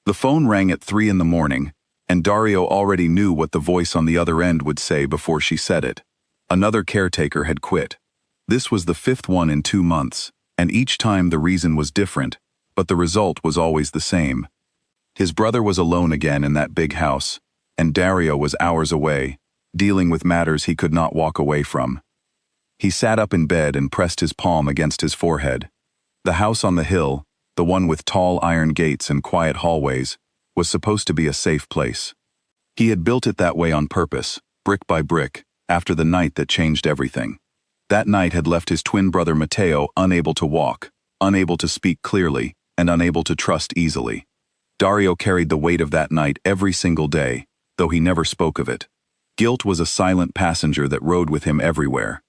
The phone rang at 3 in the morning, and Dario already knew what the voice on the other end would say before she said it. Another caretaker had quit. This was the 5th one in 2 months, and each time the reason was different, but the result was always the same. His brother was alone again in that big house, and Dario was hours away, dealing with matters he could not walk away from. He sat up in bed and pressed his palm against his forehead. The house on the hill, the one with tall iron gates and quiet hallways, was supposed to be a safe place. He had built it that way on purpose, brick by brick, after the night that changed everything. That night had left his twin brother Matteo unable to walk, unable to speak clearly, and unable to trust easily. Dario carried the weight of that night every single day, though he never spoke of it. Guilt was a silent passenger that rode with him everywhere.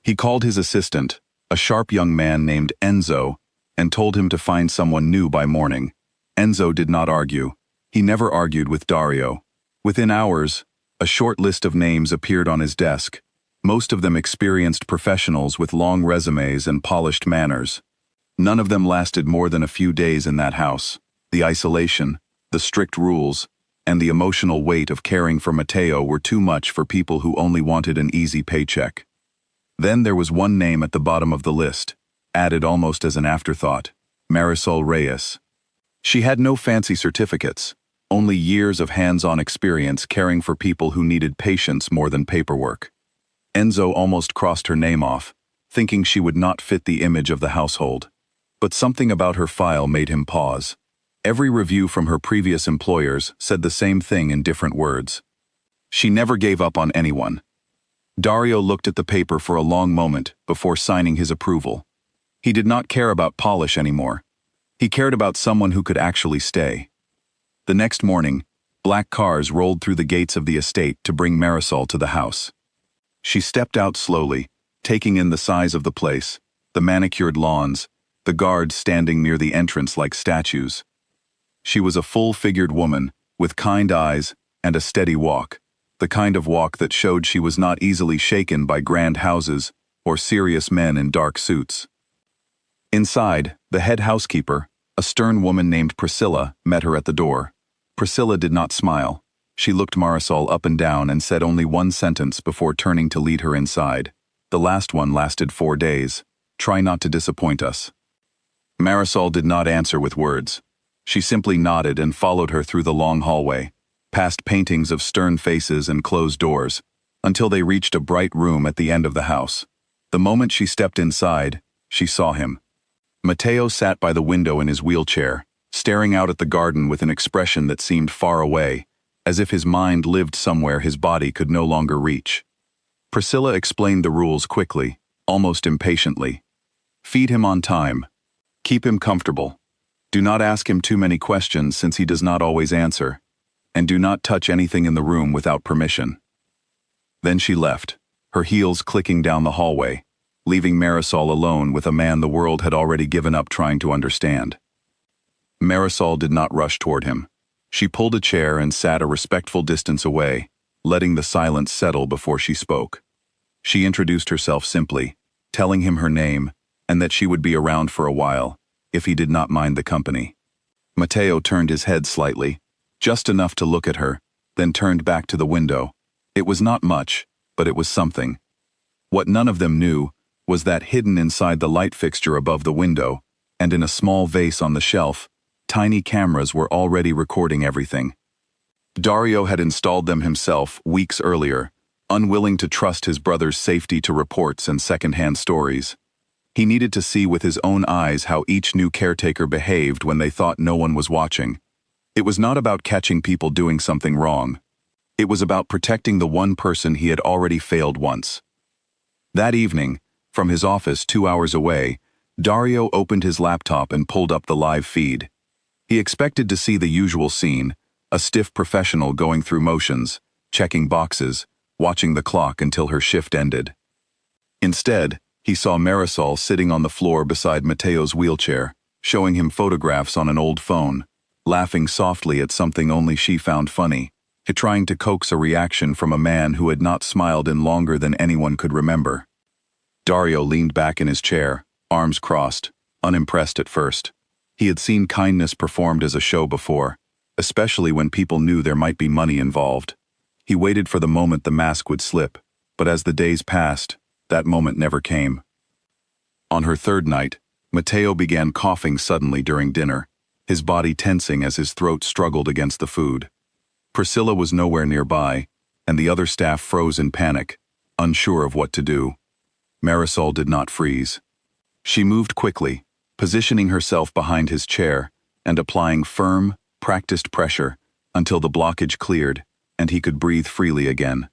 He called his assistant, a sharp young man named Enzo, and told him to find someone new by morning. Enzo did not argue. He never argued with Dario. Within hours, a short list of names appeared on his desk, most of them experienced professionals with long resumes and polished manners. None of them lasted more than a few days in that house. The isolation, the strict rules, and the emotional weight of caring for Matteo were too much for people who only wanted an easy paycheck. Then there was one name at the bottom of the list, added almost as an afterthought: Marisol Reyes. She had no fancy certificates, only years of hands-on experience caring for people who needed patience more than paperwork. Enzo almost crossed her name off, thinking she would not fit the image of the household. But something about her file made him pause. Every review from her previous employers said the same thing in different words. She never gave up on anyone. Dario looked at the paper for a long moment before signing his approval. He did not care about polish anymore. He cared about someone who could actually stay. The next morning, black cars rolled through the gates of the estate to bring Marisol to the house. She stepped out slowly, taking in the size of the place, the manicured lawns, the guards standing near the entrance like statues. She was a full-figured woman, with kind eyes and a steady walk, the kind of walk that showed she was not easily shaken by grand houses or serious men in dark suits. Inside, the head housekeeper, a stern woman named Priscilla, met her at the door. Priscilla did not smile. She looked Marisol up and down and said only one sentence before turning to lead her inside. The last one lasted 4 days. "Try not to disappoint us." Marisol did not answer with words. She simply nodded and followed her through the long hallway, past paintings of stern faces and closed doors, until they reached a bright room at the end of the house. The moment she stepped inside, she saw him. Matteo sat by the window in his wheelchair, staring out at the garden with an expression that seemed far away, as if his mind lived somewhere his body could no longer reach. Priscilla explained the rules quickly, almost impatiently. Feed him on time. Keep him comfortable. Do not ask him too many questions since he does not always answer. And do not touch anything in the room without permission. Then she left, her heels clicking down the hallway, leaving Marisol alone with a man the world had already given up trying to understand. Marisol did not rush toward him. She pulled a chair and sat a respectful distance away, letting the silence settle before she spoke. She introduced herself simply, telling him her name, and that she would be around for a while, if he did not mind the company. Matteo turned his head slightly, just enough to look at her, then turned back to the window. It was not much, but it was something. What none of them knew was that hidden inside the light fixture above the window, and in a small vase on the shelf, tiny cameras were already recording everything. Dario had installed them himself weeks earlier, unwilling to trust his brother's safety to reports and second-hand stories. He needed to see with his own eyes how each new caretaker behaved when they thought no one was watching. It was not about catching people doing something wrong. It was about protecting the one person he had already failed once. That evening, from his office 2 hours away, Dario opened his laptop and pulled up the live feed. He expected to see the usual scene, a stiff professional going through motions, checking boxes, watching the clock until her shift ended. Instead, he saw Marisol sitting on the floor beside Matteo's wheelchair, showing him photographs on an old phone, laughing softly at something only she found funny, trying to coax a reaction from a man who had not smiled in longer than anyone could remember. Dario leaned back in his chair, arms crossed, unimpressed at first. He had seen kindness performed as a show before, especially when people knew there might be money involved. He waited for the moment the mask would slip, but as the days passed, that moment never came. On her third night, Matteo began coughing suddenly during dinner, his body tensing as his throat struggled against the food. Priscilla was nowhere nearby, and the other staff froze in panic, unsure of what to do. Marisol did not freeze. She moved quickly, positioning herself behind his chair and applying firm, practiced pressure until the blockage cleared and he could breathe freely again.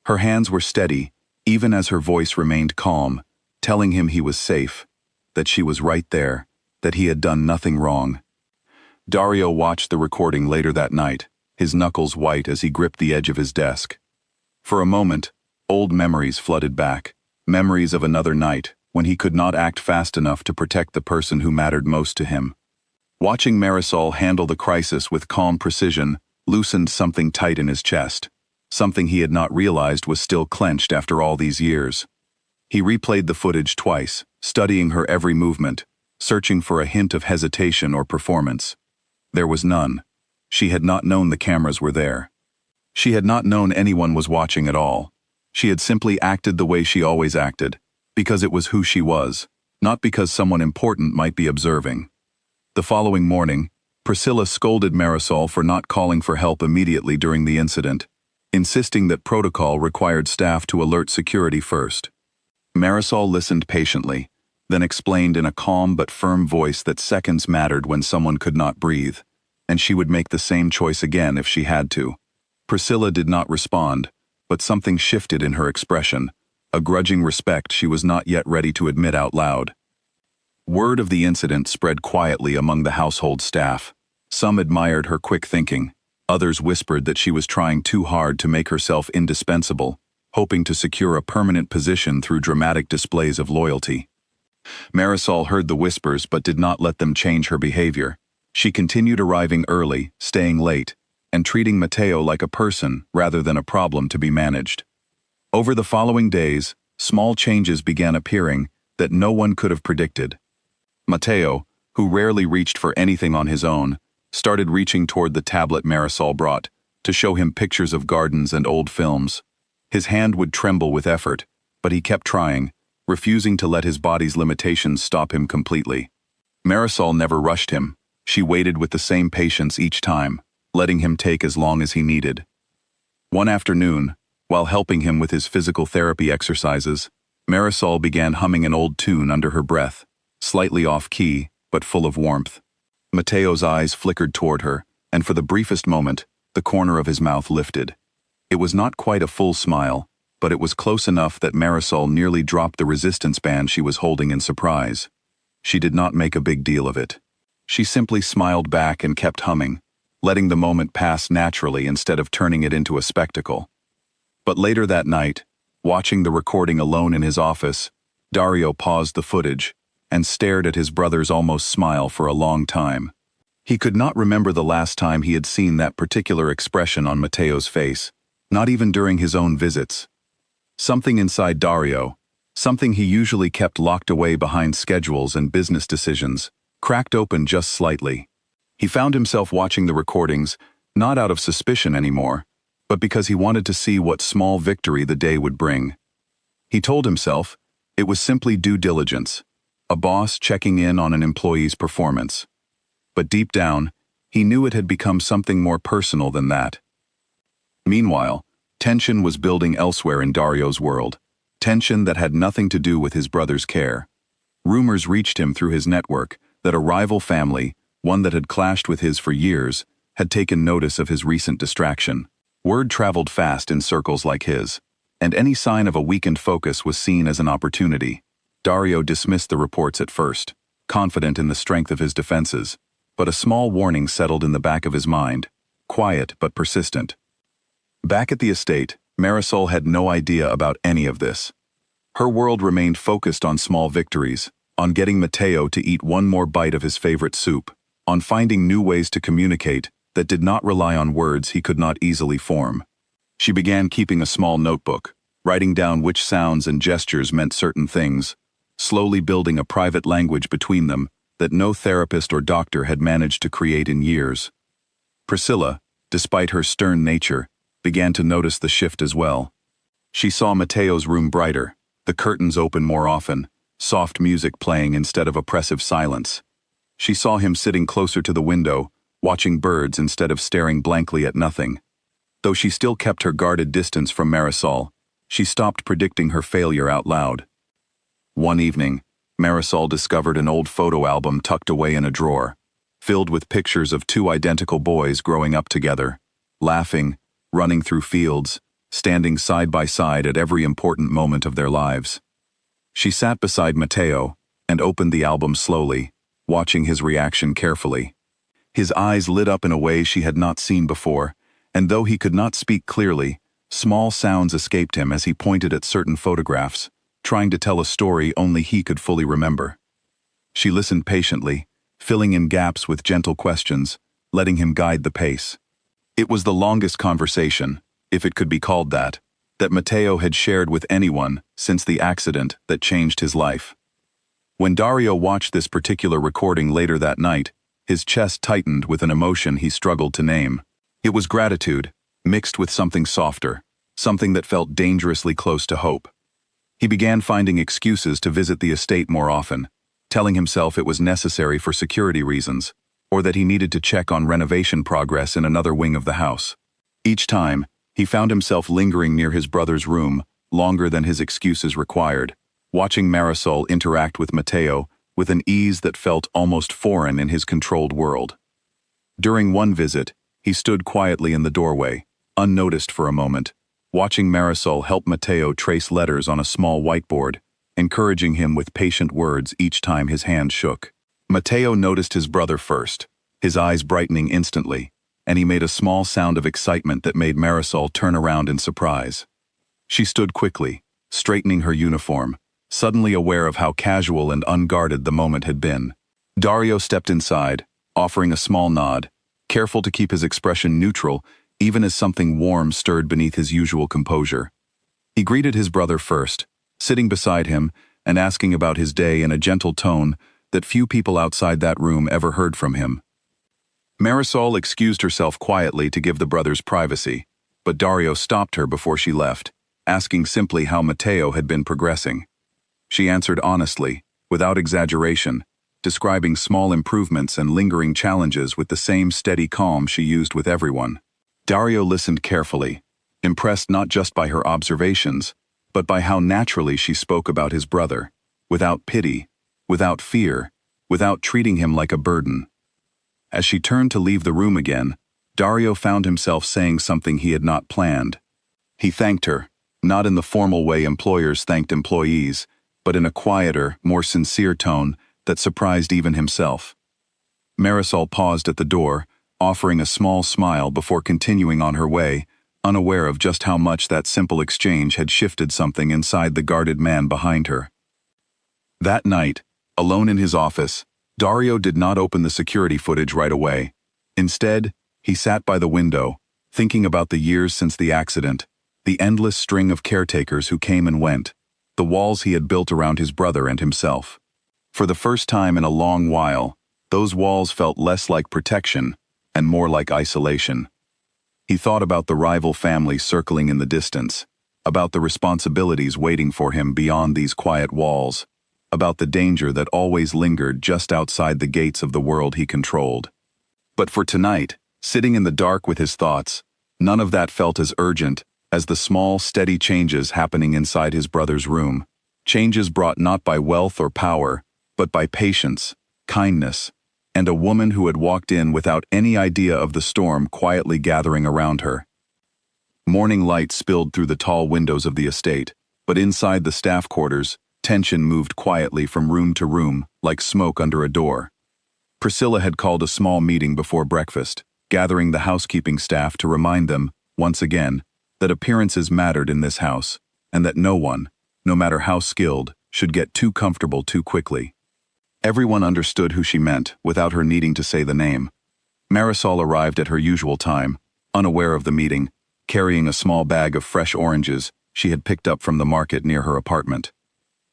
Her hands were steady, even as her voice remained calm, telling him he was safe, that she was right there, that he had done nothing wrong. Dario watched the recording later that night, his knuckles white as he gripped the edge of his desk. For a moment, old memories flooded back, memories of another night when he could not act fast enough to protect the person who mattered most to him. Watching Marisol handle the crisis with calm precision loosened something tight in his chest, something he had not realized was still clenched after all these years. He replayed the footage twice, studying her every movement, searching for a hint of hesitation or performance. There was none. She had not known the cameras were there. She had not known anyone was watching at all. She had simply acted the way she always acted, because it was who she was, not because someone important might be observing. The following morning, Priscilla scolded Marisol for not calling for help immediately during the incident, insisting that protocol required staff to alert security first. Marisol listened patiently, then explained in a calm but firm voice that seconds mattered when someone could not breathe, and she would make the same choice again if she had to. Priscilla did not respond, but something shifted in her expression, a grudging respect she was not yet ready to admit out loud. Word of the incident spread quietly among the household staff. Some admired her quick thinking. Others whispered that she was trying too hard to make herself indispensable, hoping to secure a permanent position through dramatic displays of loyalty. Marisol heard the whispers but did not let them change her behavior. She continued arriving early, staying late, and treating Matteo like a person rather than a problem to be managed. Over the following days, small changes began appearing that no one could have predicted. Matteo, who rarely reached for anything on his own, started reaching toward the tablet Marisol brought to show him pictures of gardens and old films. His hand would tremble with effort, but he kept trying, refusing to let his body's limitations stop him completely. Marisol never rushed him. She waited with the same patience each time, letting him take as long as he needed. One afternoon, while helping him with his physical therapy exercises, Marisol began humming an old tune under her breath, slightly off-key, but full of warmth. Matteo's eyes flickered toward her, and for the briefest moment, the corner of his mouth lifted. It was not quite a full smile, but it was close enough that Marisol nearly dropped the resistance band she was holding in surprise. She did not make a big deal of it. She simply smiled back and kept humming, letting the moment pass naturally instead of turning it into a spectacle. But later that night, watching the recording alone in his office, Dario paused the footage and stared at his brother's almost smile for a long time. He could not remember the last time he had seen that particular expression on Matteo's face, not even during his own visits. Something inside Dario, something he usually kept locked away behind schedules and business decisions, cracked open just slightly. He found himself watching the recordings, not out of suspicion anymore, but because he wanted to see what small victory the day would bring. He told himself it was simply due diligence, a boss checking in on an employee's performance. But deep down, he knew it had become something more personal than that. Meanwhile, tension was building elsewhere in Dario's world, tension that had nothing to do with his brother's care. Rumors reached him through his network that a rival family, one that had clashed with his for years, had taken notice of his recent distraction. Word traveled fast in circles like his, and any sign of a weakened focus was seen as an opportunity. Dario dismissed the reports at first, confident in the strength of his defenses, but a small warning settled in the back of his mind, quiet but persistent. Back at the estate, Marisol had no idea about any of this. Her world remained focused on small victories, on getting Matteo to eat one more bite of his favorite soup, on finding new ways to communicate that did not rely on words he could not easily form. She began keeping a small notebook, writing down which sounds and gestures meant certain things, slowly building a private language between them that no therapist or doctor had managed to create in years. Priscilla, despite her stern nature, began to notice the shift as well. She saw Mateo's room brighter, the curtains open more often, soft music playing instead of oppressive silence. She saw him sitting closer to the window, watching birds instead of staring blankly at nothing. Though she still kept her guarded distance from Marisol, she stopped predicting her failure out loud. One evening, Marisol discovered an old photo album tucked away in a drawer, filled with pictures of two identical boys growing up together, laughing, running through fields, standing side by side at every important moment of their lives. She sat beside Mateo and opened the album slowly, watching his reaction carefully. His eyes lit up in a way she had not seen before, and though he could not speak clearly, small sounds escaped him as he pointed at certain photographs, trying to tell a story only he could fully remember. She listened patiently, filling in gaps with gentle questions, letting him guide the pace. It was the longest conversation, if it could be called that Mateo had shared with anyone since the accident that changed his life. When Dario watched this particular recording later that night, his chest tightened with an emotion he struggled to name. It was gratitude, mixed with something softer, something that felt dangerously close to hope. He began finding excuses to visit the estate more often, telling himself it was necessary for security reasons, or that he needed to check on renovation progress in another wing of the house. Each time, he found himself lingering near his brother's room, longer than his excuses required, watching Marisol interact with Mateo with an ease that felt almost foreign in his controlled world. During one visit, he stood quietly in the doorway, unnoticed for a moment, watching Marisol help Mateo trace letters on a small whiteboard, encouraging him with patient words each time his hand shook. Mateo noticed his brother first, his eyes brightening instantly, and he made a small sound of excitement that made Marisol turn around in surprise. She stood quickly, straightening her uniform, suddenly aware of how casual and unguarded the moment had been. Dario stepped inside, offering a small nod, careful to keep his expression neutral even as something warm stirred beneath his usual composure. He greeted his brother first, sitting beside him and asking about his day in a gentle tone that few people outside that room ever heard from him. Marisol excused herself quietly to give the brothers privacy, but Dario stopped her before she left, asking simply how Mateo had been progressing. She answered honestly, without exaggeration, describing small improvements and lingering challenges with the same steady calm she used with everyone. Dario listened carefully, impressed not just by her observations, but by how naturally she spoke about his brother, without pity, without fear, without treating him like a burden. As she turned to leave the room again, Dario found himself saying something he had not planned. He thanked her, not in the formal way employers thanked employees, but in a quieter, more sincere tone that surprised even himself. Marisol paused at the door, offering a small smile before continuing on her way, unaware of just how much that simple exchange had shifted something inside the guarded man behind her. That night, alone in his office, Dario did not open the security footage right away. Instead, he sat by the window, thinking about the years since the accident, the endless string of caretakers who came and went, the walls he had built around his brother and himself. For the first time in a long while, those walls felt less like protection and more like isolation. He thought about the rival families circling in the distance, about the responsibilities waiting for him beyond these quiet walls, about the danger that always lingered just outside the gates of the world he controlled. But for tonight, sitting in the dark with his thoughts, none of that felt as urgent as the small, steady changes happening inside his brother's room, changes brought not by wealth or power, but by patience, kindness, and a woman who had walked in without any idea of the storm quietly gathering around her. Morning light spilled through the tall windows of the estate, but inside the staff quarters, tension moved quietly from room to room, like smoke under a door. Priscilla had called a small meeting before breakfast, gathering the housekeeping staff to remind them, once again, that appearances mattered in this house, and that no one, no matter how skilled, should get too comfortable too quickly. Everyone understood who she meant, without her needing to say the name. Marisol arrived at her usual time, unaware of the meeting, carrying a small bag of fresh oranges she had picked up from the market near her apartment.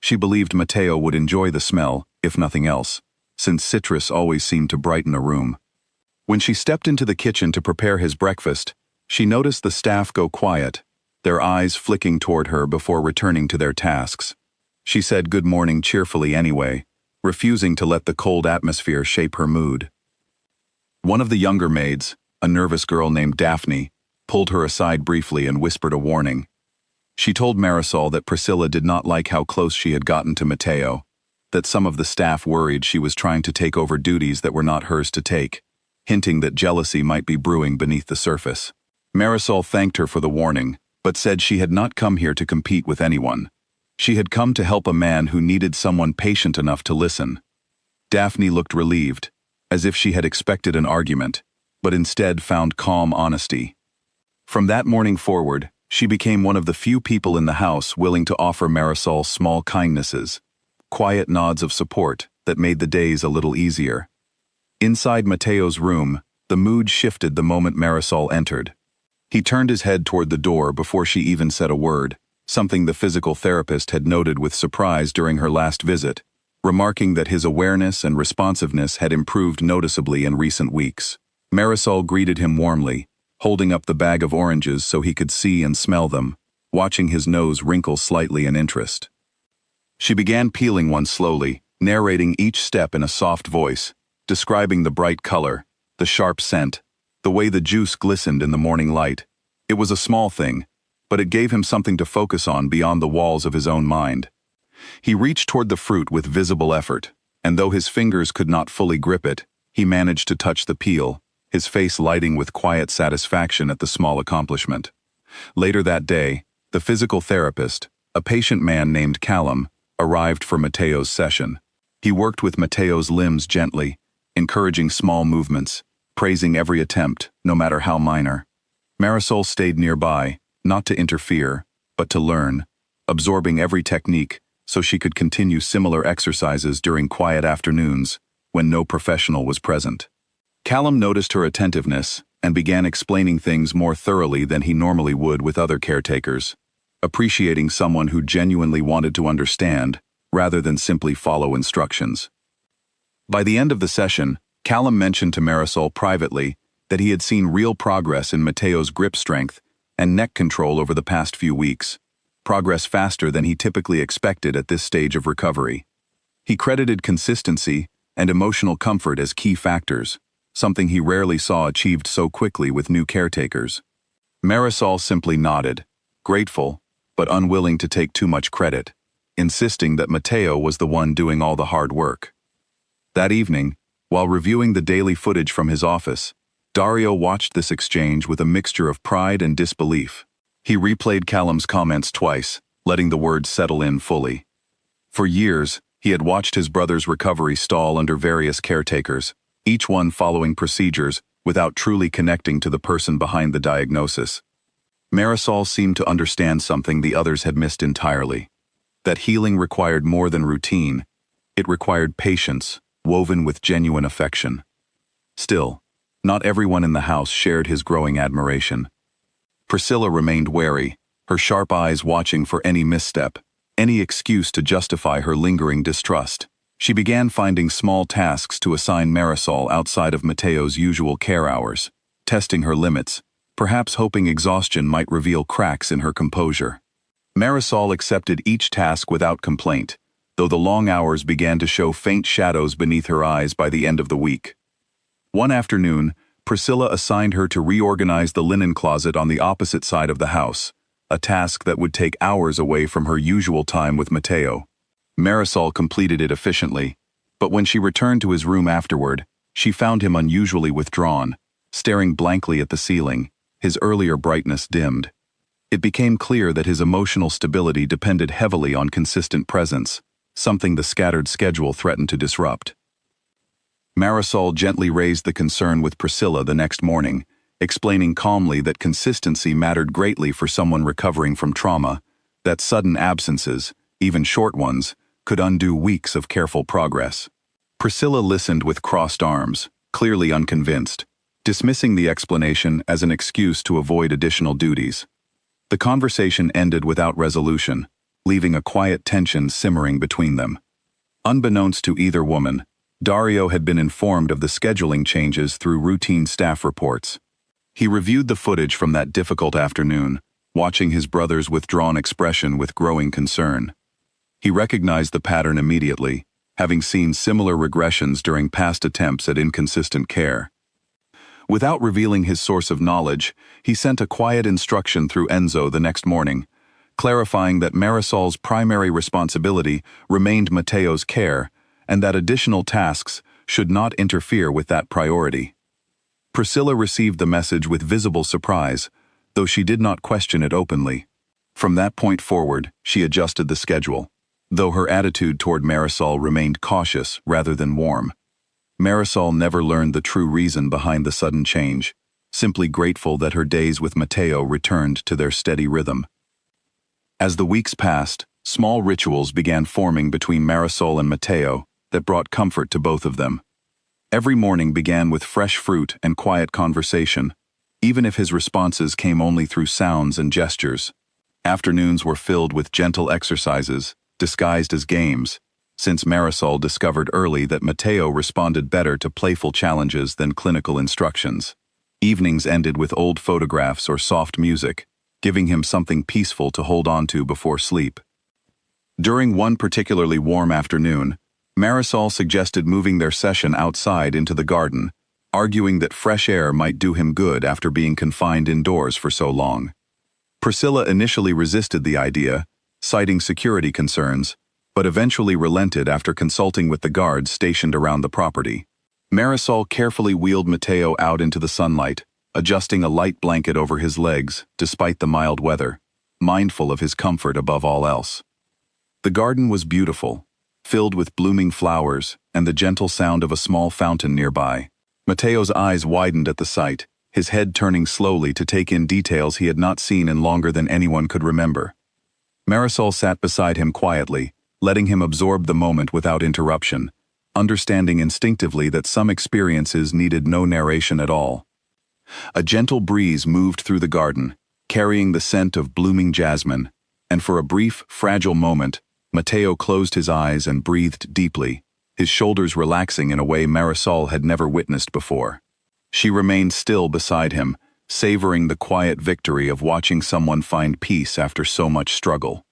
She believed Mateo would enjoy the smell, if nothing else, since citrus always seemed to brighten a room. When she stepped into the kitchen to prepare his breakfast, she noticed the staff go quiet, their eyes flicking toward her before returning to their tasks. She said good morning cheerfully anyway, refusing to let the cold atmosphere shape her mood. One of the younger maids, a nervous girl named Daphne, pulled her aside briefly and whispered a warning. She told Marisol that Priscilla did not like how close she had gotten to Mateo, that some of the staff worried she was trying to take over duties that were not hers to take, hinting that jealousy might be brewing beneath the surface. Marisol thanked her for the warning, but said she had not come here to compete with anyone. She had come to help a man who needed someone patient enough to listen. Daphne looked relieved, as if she had expected an argument, but instead found calm honesty. From that morning forward, she became one of the few people in the house willing to offer Marisol small kindnesses, quiet nods of support that made the days a little easier. Inside Mateo's room, the mood shifted the moment Marisol entered. He turned his head toward the door before she even said a word, something the physical therapist had noted with surprise during her last visit, remarking that his awareness and responsiveness had improved noticeably in recent weeks. Marisol greeted him warmly, holding up the bag of oranges so he could see and smell them, watching his nose wrinkle slightly in interest. She began peeling one slowly, narrating each step in a soft voice, describing the bright color, the sharp scent, the way the juice glistened in the morning light. It was a small thing, but it gave him something to focus on beyond the walls of his own mind. He reached toward the fruit with visible effort, and though his fingers could not fully grip it, he managed to touch the peel, his face lighting with quiet satisfaction at the small accomplishment. Later that day, the physical therapist, a patient man named Callum, arrived for Mateo's session. He worked with Mateo's limbs gently, encouraging small movements, praising every attempt, no matter how minor. Marisol stayed nearby, not to interfere, but to learn, absorbing every technique so she could continue similar exercises during quiet afternoons when no professional was present. Callum noticed her attentiveness and began explaining things more thoroughly than he normally would with other caretakers, appreciating someone who genuinely wanted to understand rather than simply follow instructions. By the end of the session, Callum mentioned to Marisol privately that he had seen real progress in Mateo's grip strength and neck control over the past few weeks, progress faster than he typically expected at this stage of recovery. He credited consistency and emotional comfort as key factors, something he rarely saw achieved so quickly with new caretakers. Marisol simply nodded, grateful, but unwilling to take too much credit, insisting that Mateo was the one doing all the hard work. That evening, while reviewing the daily footage from his office, Dario watched this exchange with a mixture of pride and disbelief. He replayed Callum's comments twice, letting the words settle in fully. For years, he had watched his brother's recovery stall under various caretakers, each one following procedures without truly connecting to the person behind the diagnosis. Marisol seemed to understand something the others had missed entirely. That healing required more than routine. It required patience, woven with genuine affection. Still, not everyone in the house shared his growing admiration. Priscilla remained wary, her sharp eyes watching for any misstep, any excuse to justify her lingering distrust. She began finding small tasks to assign Marisol outside of Mateo's usual care hours, testing her limits, perhaps hoping exhaustion might reveal cracks in her composure. Marisol accepted each task without complaint, though the long hours began to show faint shadows beneath her eyes by the end of the week. One afternoon, Priscilla assigned her to reorganize the linen closet on the opposite side of the house, a task that would take hours away from her usual time with Mateo. Marisol completed it efficiently, but when she returned to his room afterward, she found him unusually withdrawn, staring blankly at the ceiling, his earlier brightness dimmed. It became clear that his emotional stability depended heavily on consistent presence, something the scattered schedule threatened to disrupt. Marisol gently raised the concern with Priscilla the next morning, explaining calmly that consistency mattered greatly for someone recovering from trauma, that sudden absences, even short ones, could undo weeks of careful progress. Priscilla listened with crossed arms, clearly unconvinced, dismissing the explanation as an excuse to avoid additional duties. The conversation ended without resolution, leaving a quiet tension simmering between them. Unbeknownst to either woman, Dario had been informed of the scheduling changes through routine staff reports. He reviewed the footage from that difficult afternoon, watching his brother's withdrawn expression with growing concern. He recognized the pattern immediately, having seen similar regressions during past attempts at inconsistent care. Without revealing his source of knowledge, he sent a quiet instruction through Enzo the next morning, clarifying that Marisol's primary responsibility remained Matteo's care and that additional tasks should not interfere with that priority. Priscilla received the message with visible surprise, though she did not question it openly. From that point forward, she adjusted the schedule, though her attitude toward Marisol remained cautious rather than warm. Marisol never learned the true reason behind the sudden change, simply grateful that her days with Matteo returned to their steady rhythm. As the weeks passed, small rituals began forming between Marisol and Matteo that brought comfort to both of them. Every morning began with fresh fruit and quiet conversation, even if his responses came only through sounds and gestures. Afternoons were filled with gentle exercises, disguised as games, since Marisol discovered early that Matteo responded better to playful challenges than clinical instructions. Evenings ended with old photographs or soft music, giving him something peaceful to hold on to before sleep. During one particularly warm afternoon, Marisol suggested moving their session outside into the garden, arguing that fresh air might do him good after being confined indoors for so long. Priscilla initially resisted the idea, citing security concerns, but eventually relented after consulting with the guards stationed around the property. Marisol carefully wheeled Matteo out into the sunlight, adjusting a light blanket over his legs despite the mild weather, mindful of his comfort above all else. The garden was beautiful, filled with blooming flowers and the gentle sound of a small fountain nearby. Matteo's eyes widened at the sight, his head turning slowly to take in details he had not seen in longer than anyone could remember. Marisol sat beside him quietly, letting him absorb the moment without interruption, understanding instinctively that some experiences needed no narration at all. A gentle breeze moved through the garden, carrying the scent of blooming jasmine, and for a brief, fragile moment, Matteo closed his eyes and breathed deeply, his shoulders relaxing in a way Marisol had never witnessed before. She remained still beside him, savoring the quiet victory of watching someone find peace after so much struggle.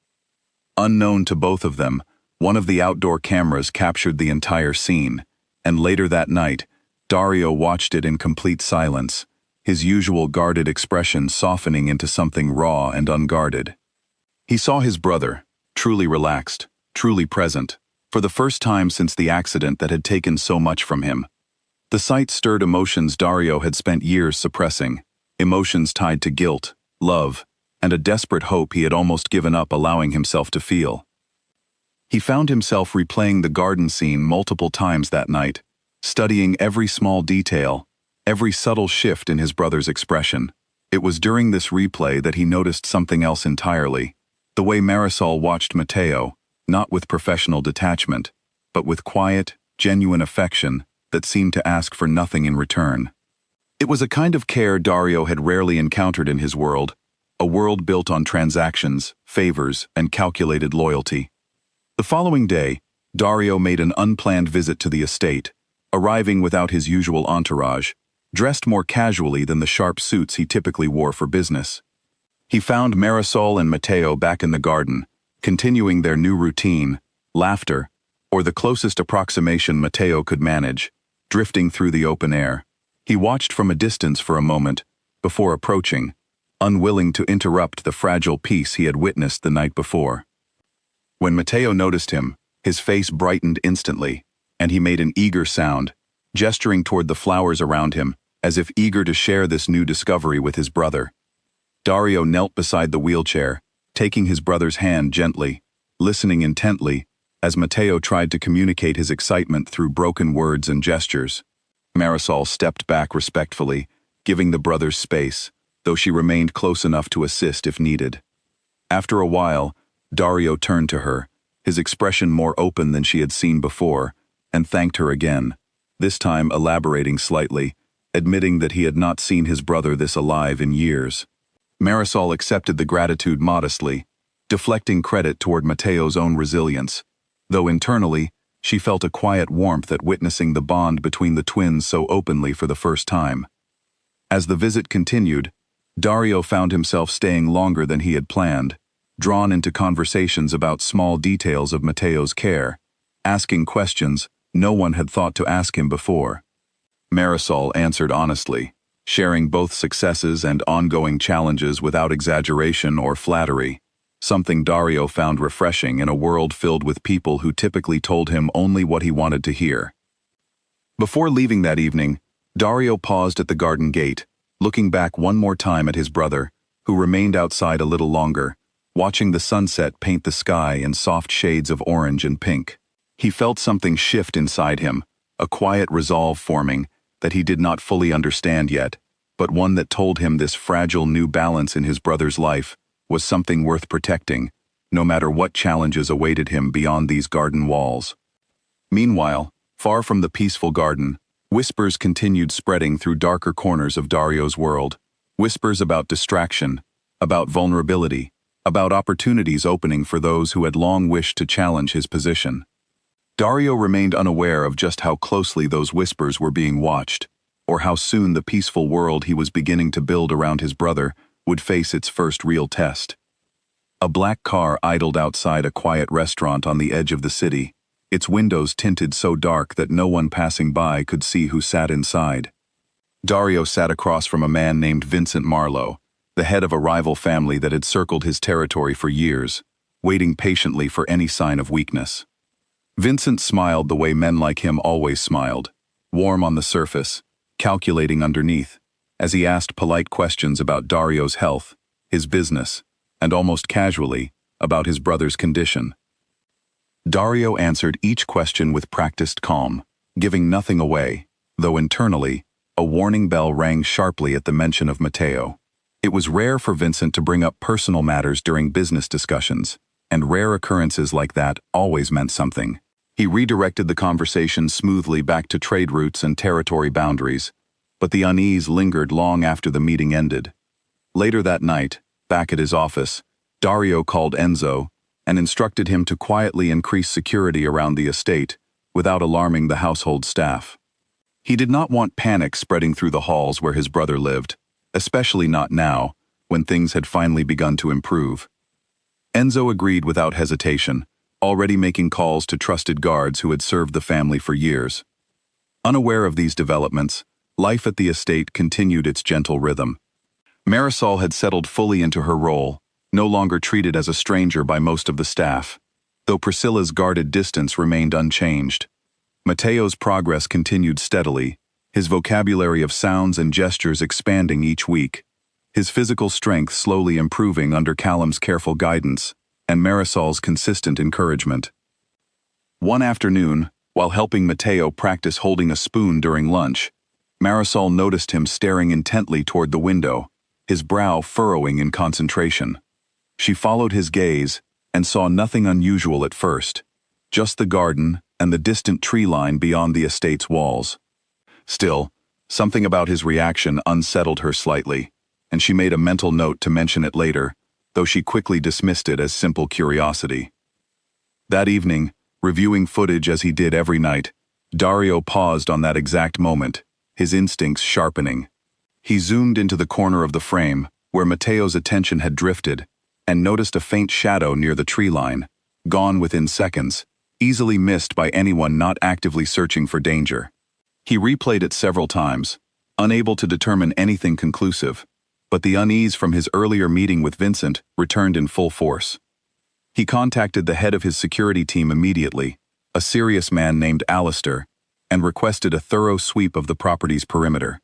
Unknown to both of them, one of the outdoor cameras captured the entire scene, and later that night, Dario watched it in complete silence, his usual guarded expression softening into something raw and unguarded. He saw his brother, truly relaxed, truly present, for the first time since the accident that had taken so much from him. The sight stirred emotions Dario had spent years suppressing, emotions tied to guilt, love, and a desperate hope he had almost given up allowing himself to feel. He found himself replaying the garden scene multiple times that night, studying every small detail, every subtle shift in his brother's expression. It was during this replay that he noticed something else entirely, the way Marisol watched Matteo, not with professional detachment, but with quiet, genuine affection that seemed to ask for nothing in return. It was a kind of care Dario had rarely encountered in his world, a world built on transactions, favors, and calculated loyalty. The following day, Dario made an unplanned visit to the estate, arriving without his usual entourage, dressed more casually than the sharp suits he typically wore for business. He found Marisol and Matteo back in the garden, continuing their new routine, laughter, or the closest approximation Matteo could manage, drifting through the open air. He watched from a distance for a moment, before approaching, unwilling to interrupt the fragile peace he had witnessed the night before. When Matteo noticed him, his face brightened instantly, and he made an eager sound, gesturing toward the flowers around him, as if eager to share this new discovery with his brother. Dario knelt beside the wheelchair, taking his brother's hand gently, listening intently, as Matteo tried to communicate his excitement through broken words and gestures. Marisol stepped back respectfully, giving the brothers space, though she remained close enough to assist if needed. After a while, Dario turned to her, his expression more open than she had seen before, and thanked her again, this time elaborating slightly, admitting that he had not seen his brother this alive in years. Marisol accepted the gratitude modestly, deflecting credit toward Matteo's own resilience, though internally, She felt a quiet warmth at witnessing the bond between the twins so openly for the first time. As the visit continued, Dario found himself staying longer than he had planned, drawn into conversations about small details of Matteo's care, asking questions no one had thought to ask him before. Marisol answered honestly, sharing both successes and ongoing challenges without exaggeration or flattery, something Dario found refreshing in a world filled with people who typically told him only what he wanted to hear. Before leaving that evening, Dario paused at the garden gate, looking back one more time at his brother, who remained outside a little longer, watching the sunset paint the sky in soft shades of orange and pink. He felt something shift inside him, a quiet resolve forming that he did not fully understand yet, but one that told him this fragile new balance in his brother's life was something worth protecting, no matter what challenges awaited him beyond these garden walls. Meanwhile, far from the peaceful garden, whispers continued spreading through darker corners of Dario's world. Whispers about distraction, about vulnerability, about opportunities opening for those who had long wished to challenge his position. Dario remained unaware of just how closely those whispers were being watched, or how soon the peaceful world he was beginning to build around his brother would face its first real test. A black car idled outside a quiet restaurant on the edge of the city, its windows tinted so dark that no one passing by could see who sat inside. Dario sat across from a man named Vincent Marlowe, the head of a rival family that had circled his territory for years, waiting patiently for any sign of weakness. Vincent smiled the way men like him always smiled, warm on the surface, calculating underneath, as he asked polite questions about Dario's health, his business, and almost casually, about his brother's condition. Dario answered each question with practiced calm, giving nothing away, though internally, a warning bell rang sharply at the mention of Matteo. It was rare for Vincent to bring up personal matters during business discussions, and rare occurrences like that always meant something. He redirected the conversation smoothly back to trade routes and territory boundaries, but the unease lingered long after the meeting ended. Later that night, back at his office, Dario called Enzo and instructed him to quietly increase security around the estate without alarming the household staff. He did not want panic spreading through the halls where his brother lived, especially not now, when things had finally begun to improve. Enzo agreed without hesitation, already making calls to trusted guards who had served the family for years. Unaware of these developments, life at the estate continued its gentle rhythm. Marisol had settled fully into her role, no longer treated as a stranger by most of the staff, though Priscilla's guarded distance remained unchanged. Matteo's progress continued steadily, his vocabulary of sounds and gestures expanding each week, his physical strength slowly improving under Callum's careful guidance and Marisol's consistent encouragement. One afternoon, while helping Matteo practice holding a spoon during lunch, Marisol noticed him staring intently toward the window, his brow furrowing in concentration. She followed his gaze and saw nothing unusual at first, just the garden and the distant tree line beyond the estate's walls. Still, something about his reaction unsettled her slightly, and she made a mental note to mention it later, though she quickly dismissed it as simple curiosity. That evening, reviewing footage as he did every night, Dario paused on that exact moment, his instincts sharpening. He zoomed into the corner of the frame, where Matteo's attention had drifted, and noticed a faint shadow near the tree line, gone within seconds, easily missed by anyone not actively searching for danger. He replayed it several times, unable to determine anything conclusive, but the unease from his earlier meeting with Vincent returned in full force. He contacted the head of his security team immediately, a serious man named Alistair, and requested a thorough sweep of the property's perimeter.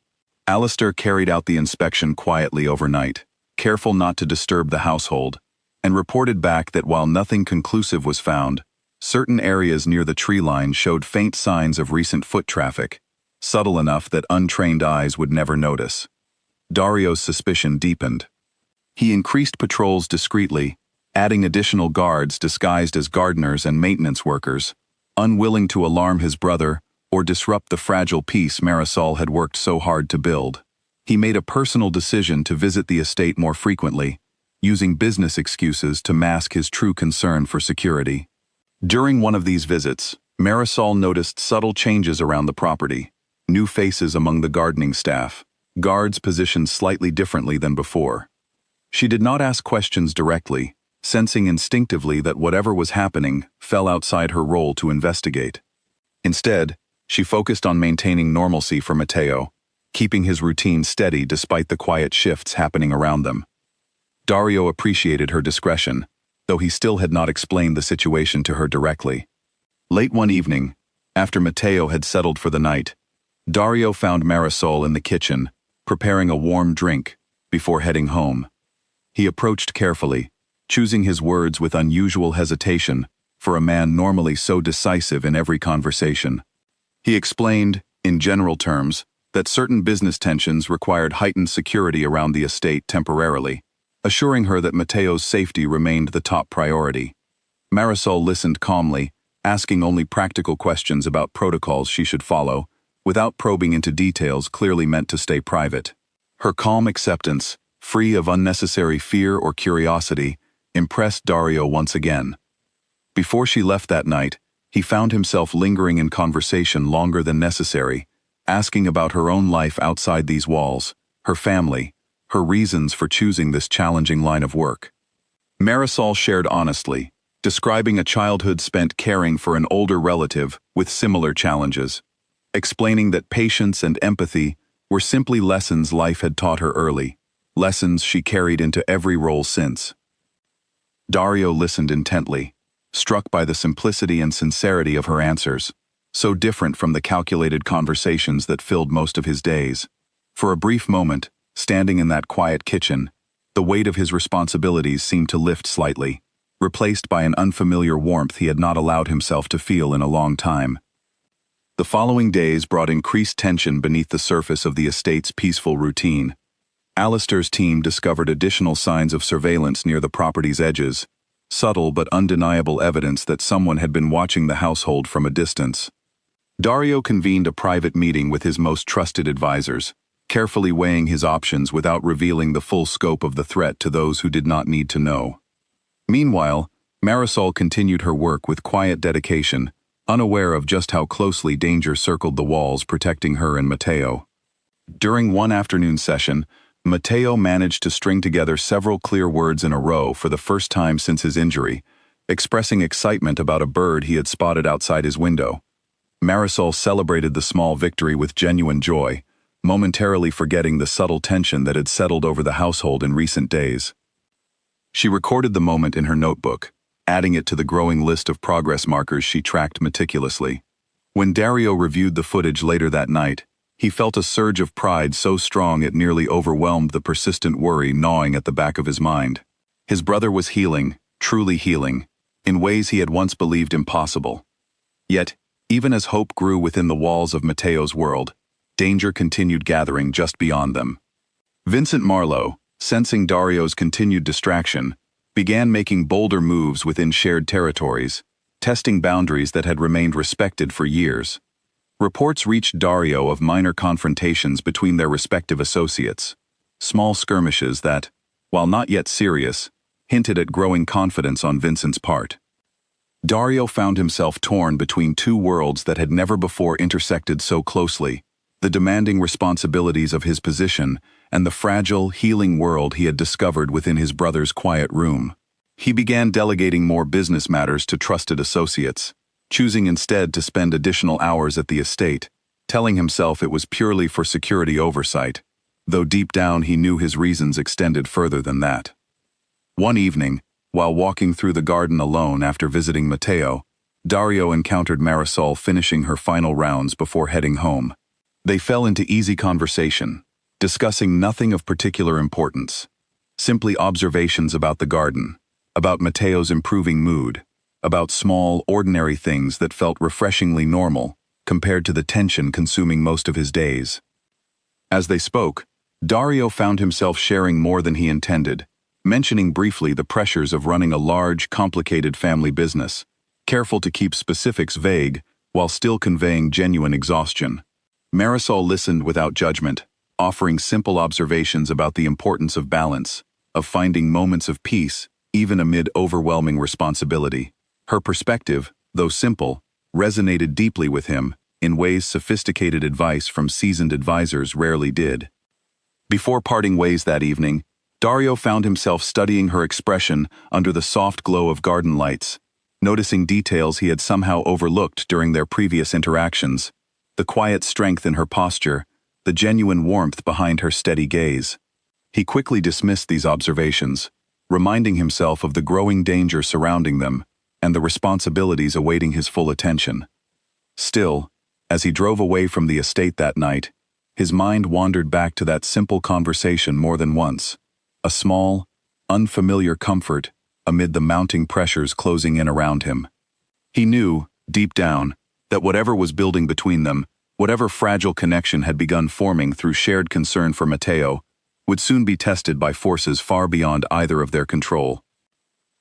Alistair carried out the inspection quietly overnight, careful not to disturb the household, and reported back that while nothing conclusive was found, certain areas near the tree line showed faint signs of recent foot traffic, subtle enough that untrained eyes would never notice. Dario's suspicion deepened. He increased patrols discreetly, adding additional guards disguised as gardeners and maintenance workers, unwilling to alarm his brother or disrupt the fragile peace Marisol had worked so hard to build. He made a personal decision to visit the estate more frequently, using business excuses to mask his true concern for security. During one of these visits, Marisol noticed subtle changes around the property, new faces among the gardening staff, guards positioned slightly differently than before. She did not ask questions directly, sensing instinctively that whatever was happening fell outside her role to investigate. Instead, she focused on maintaining normalcy for Matteo, keeping his routine steady despite the quiet shifts happening around them. Dario appreciated her discretion, though he still had not explained the situation to her directly. Late one evening, after Matteo had settled for the night, Dario found Marisol in the kitchen, preparing a warm drink before heading home. He approached carefully, choosing his words with unusual hesitation for a man normally so decisive in every conversation. He explained, in general terms, that certain business tensions required heightened security around the estate temporarily, assuring her that Matteo's safety remained the top priority. Marisol listened calmly, asking only practical questions about protocols she should follow, without probing into details clearly meant to stay private. Her calm acceptance, free of unnecessary fear or curiosity, impressed Dario once again. Before she left that night, he found himself lingering in conversation longer than necessary, asking about her own life outside these walls, her family, her reasons for choosing this challenging line of work. Marisol shared honestly, describing a childhood spent caring for an older relative with similar challenges, explaining that patience and empathy were simply lessons life had taught her early, lessons she carried into every role since. Dario listened intently, struck by the simplicity and sincerity of her answers, so different from the calculated conversations that filled most of his days. For a brief moment, standing in that quiet kitchen, the weight of his responsibilities seemed to lift slightly, replaced by an unfamiliar warmth he had not allowed himself to feel in a long time. The following days brought increased tension beneath the surface of the estate's peaceful routine. Alistair's team discovered additional signs of surveillance near the property's edges, subtle but undeniable evidence that someone had been watching the household from a distance. Dario convened a private meeting with his most trusted advisors, carefully weighing his options without revealing the full scope of the threat to those who did not need to know. Meanwhile, Marisol continued her work with quiet dedication, unaware of just how closely danger circled the walls protecting her and Matteo. During one afternoon session, Matteo managed to string together several clear words in a row for the first time since his injury, expressing excitement about a bird he had spotted outside his window. Marisol celebrated the small victory with genuine joy, momentarily forgetting the subtle tension that had settled over the household in recent days. She recorded the moment in her notebook, adding it to the growing list of progress markers she tracked meticulously. When Dario reviewed the footage later that night, he felt a surge of pride so strong it nearly overwhelmed the persistent worry gnawing at the back of his mind. His brother was healing, truly healing, in ways he had once believed impossible. Yet, even as hope grew within the walls of Matteo's world, danger continued gathering just beyond them. Vincent Marlowe, sensing Dario's continued distraction, began making bolder moves within shared territories, testing boundaries that had remained respected for years. Reports reached Dario of minor confrontations between their respective associates, small skirmishes that, while not yet serious, hinted at growing confidence on Vincent's part. Dario found himself torn between two worlds that had never before intersected so closely, the demanding responsibilities of his position and the fragile, healing world he had discovered within his brother's quiet room. He began delegating more business matters to trusted associates, choosing instead to spend additional hours at the estate, telling himself it was purely for security oversight, though deep down he knew his reasons extended further than that. One evening, while walking through the garden alone after visiting Matteo, Dario encountered Marisol finishing her final rounds before heading home. They fell into easy conversation, discussing nothing of particular importance, simply observations about the garden, about Matteo's improving mood, about small, ordinary things that felt refreshingly normal compared to the tension consuming most of his days. As they spoke, Dario found himself sharing more than he intended, mentioning briefly the pressures of running a large, complicated family business, careful to keep specifics vague while still conveying genuine exhaustion. Marisol listened without judgment, offering simple observations about the importance of balance, of finding moments of peace, even amid overwhelming responsibility. Her perspective, though simple, resonated deeply with him in ways sophisticated advice from seasoned advisors rarely did. Before parting ways that evening, Dario found himself studying her expression under the soft glow of garden lights, noticing details he had somehow overlooked during their previous interactions: the quiet strength in her posture, the genuine warmth behind her steady gaze. He quickly dismissed these observations, reminding himself of the growing danger surrounding them and the responsibilities awaiting his full attention. Still, as he drove away from the estate that night, his mind wandered back to that simple conversation more than once, a small, unfamiliar comfort amid the mounting pressures closing in around him. He knew, deep down, that whatever was building between them, whatever fragile connection had begun forming through shared concern for Matteo, would soon be tested by forces far beyond either of their control.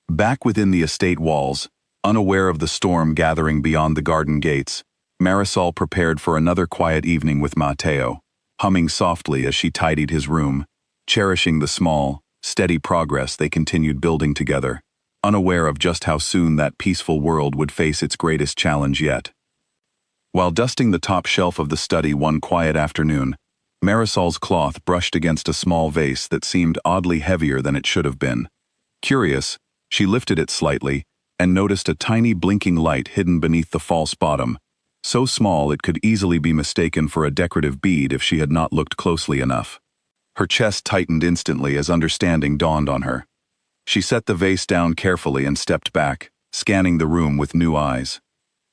Back within the estate walls, unaware of the storm gathering beyond the garden gates, Marisol prepared for another quiet evening with Matteo, humming softly as she tidied his room, cherishing the small, steady progress they continued building together, unaware of just how soon that peaceful world would face its greatest challenge yet. While dusting the top shelf of the study one quiet afternoon, Marisol's cloth brushed against a small vase that seemed oddly heavier than it should have been. Curious, she lifted it slightly and noticed a tiny blinking light hidden beneath the false bottom, so small it could easily be mistaken for a decorative bead if she had not looked closely enough. Her chest tightened instantly as understanding dawned on her. She set the vase down carefully and stepped back, scanning the room with new eyes.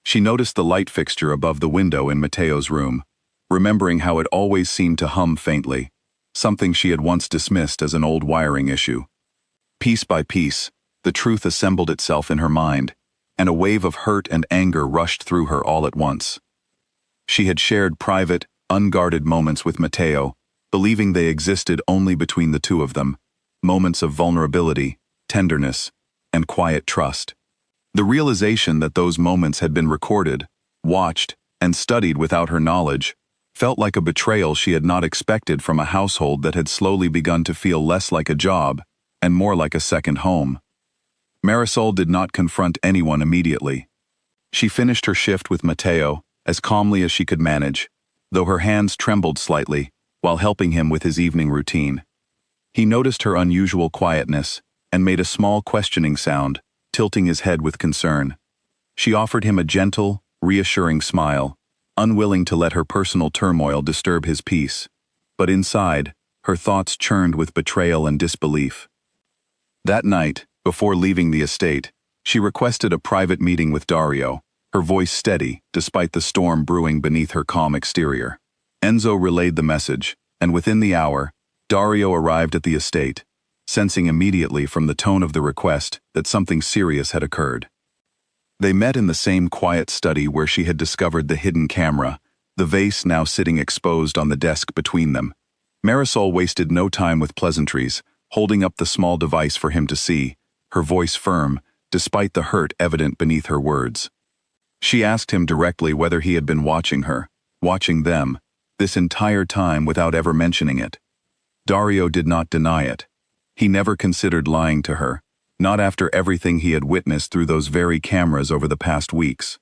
She noticed the light fixture above the window in Matteo's room, remembering how it always seemed to hum faintly, something she had once dismissed as an old wiring issue. Piece by piece, the truth assembled itself in her mind, and a wave of hurt and anger rushed through her all at once. She had shared private, unguarded moments with Matteo, believing they existed only between the two of them, moments of vulnerability, tenderness, and quiet trust. The realization that those moments had been recorded, watched, and studied without her knowledge felt like a betrayal she had not expected from a household that had slowly begun to feel less like a job and more like a second home. Marisol did not confront anyone immediately. She finished her shift with Matteo as calmly as she could manage, though her hands trembled slightly while helping him with his evening routine. He noticed her unusual quietness and made a small questioning sound, tilting his head with concern. She offered him a gentle, reassuring smile, unwilling to let her personal turmoil disturb his peace, but inside, her thoughts churned with betrayal and disbelief. That night, before leaving the estate, she requested a private meeting with Dario, her voice steady despite the storm brewing beneath her calm exterior. Enzo relayed the message, and within the hour, Dario arrived at the estate, sensing immediately from the tone of the request that something serious had occurred. They met in the same quiet study where she had discovered the hidden camera, the vase now sitting exposed on the desk between them. Marisol wasted no time with pleasantries, holding up the small device for him to see, her voice firm, despite the hurt evident beneath her words. She asked him directly whether he had been watching her, watching them, this entire time without ever mentioning it. Dario did not deny it. He never considered lying to her, not after everything he had witnessed through those very cameras over the past weeks.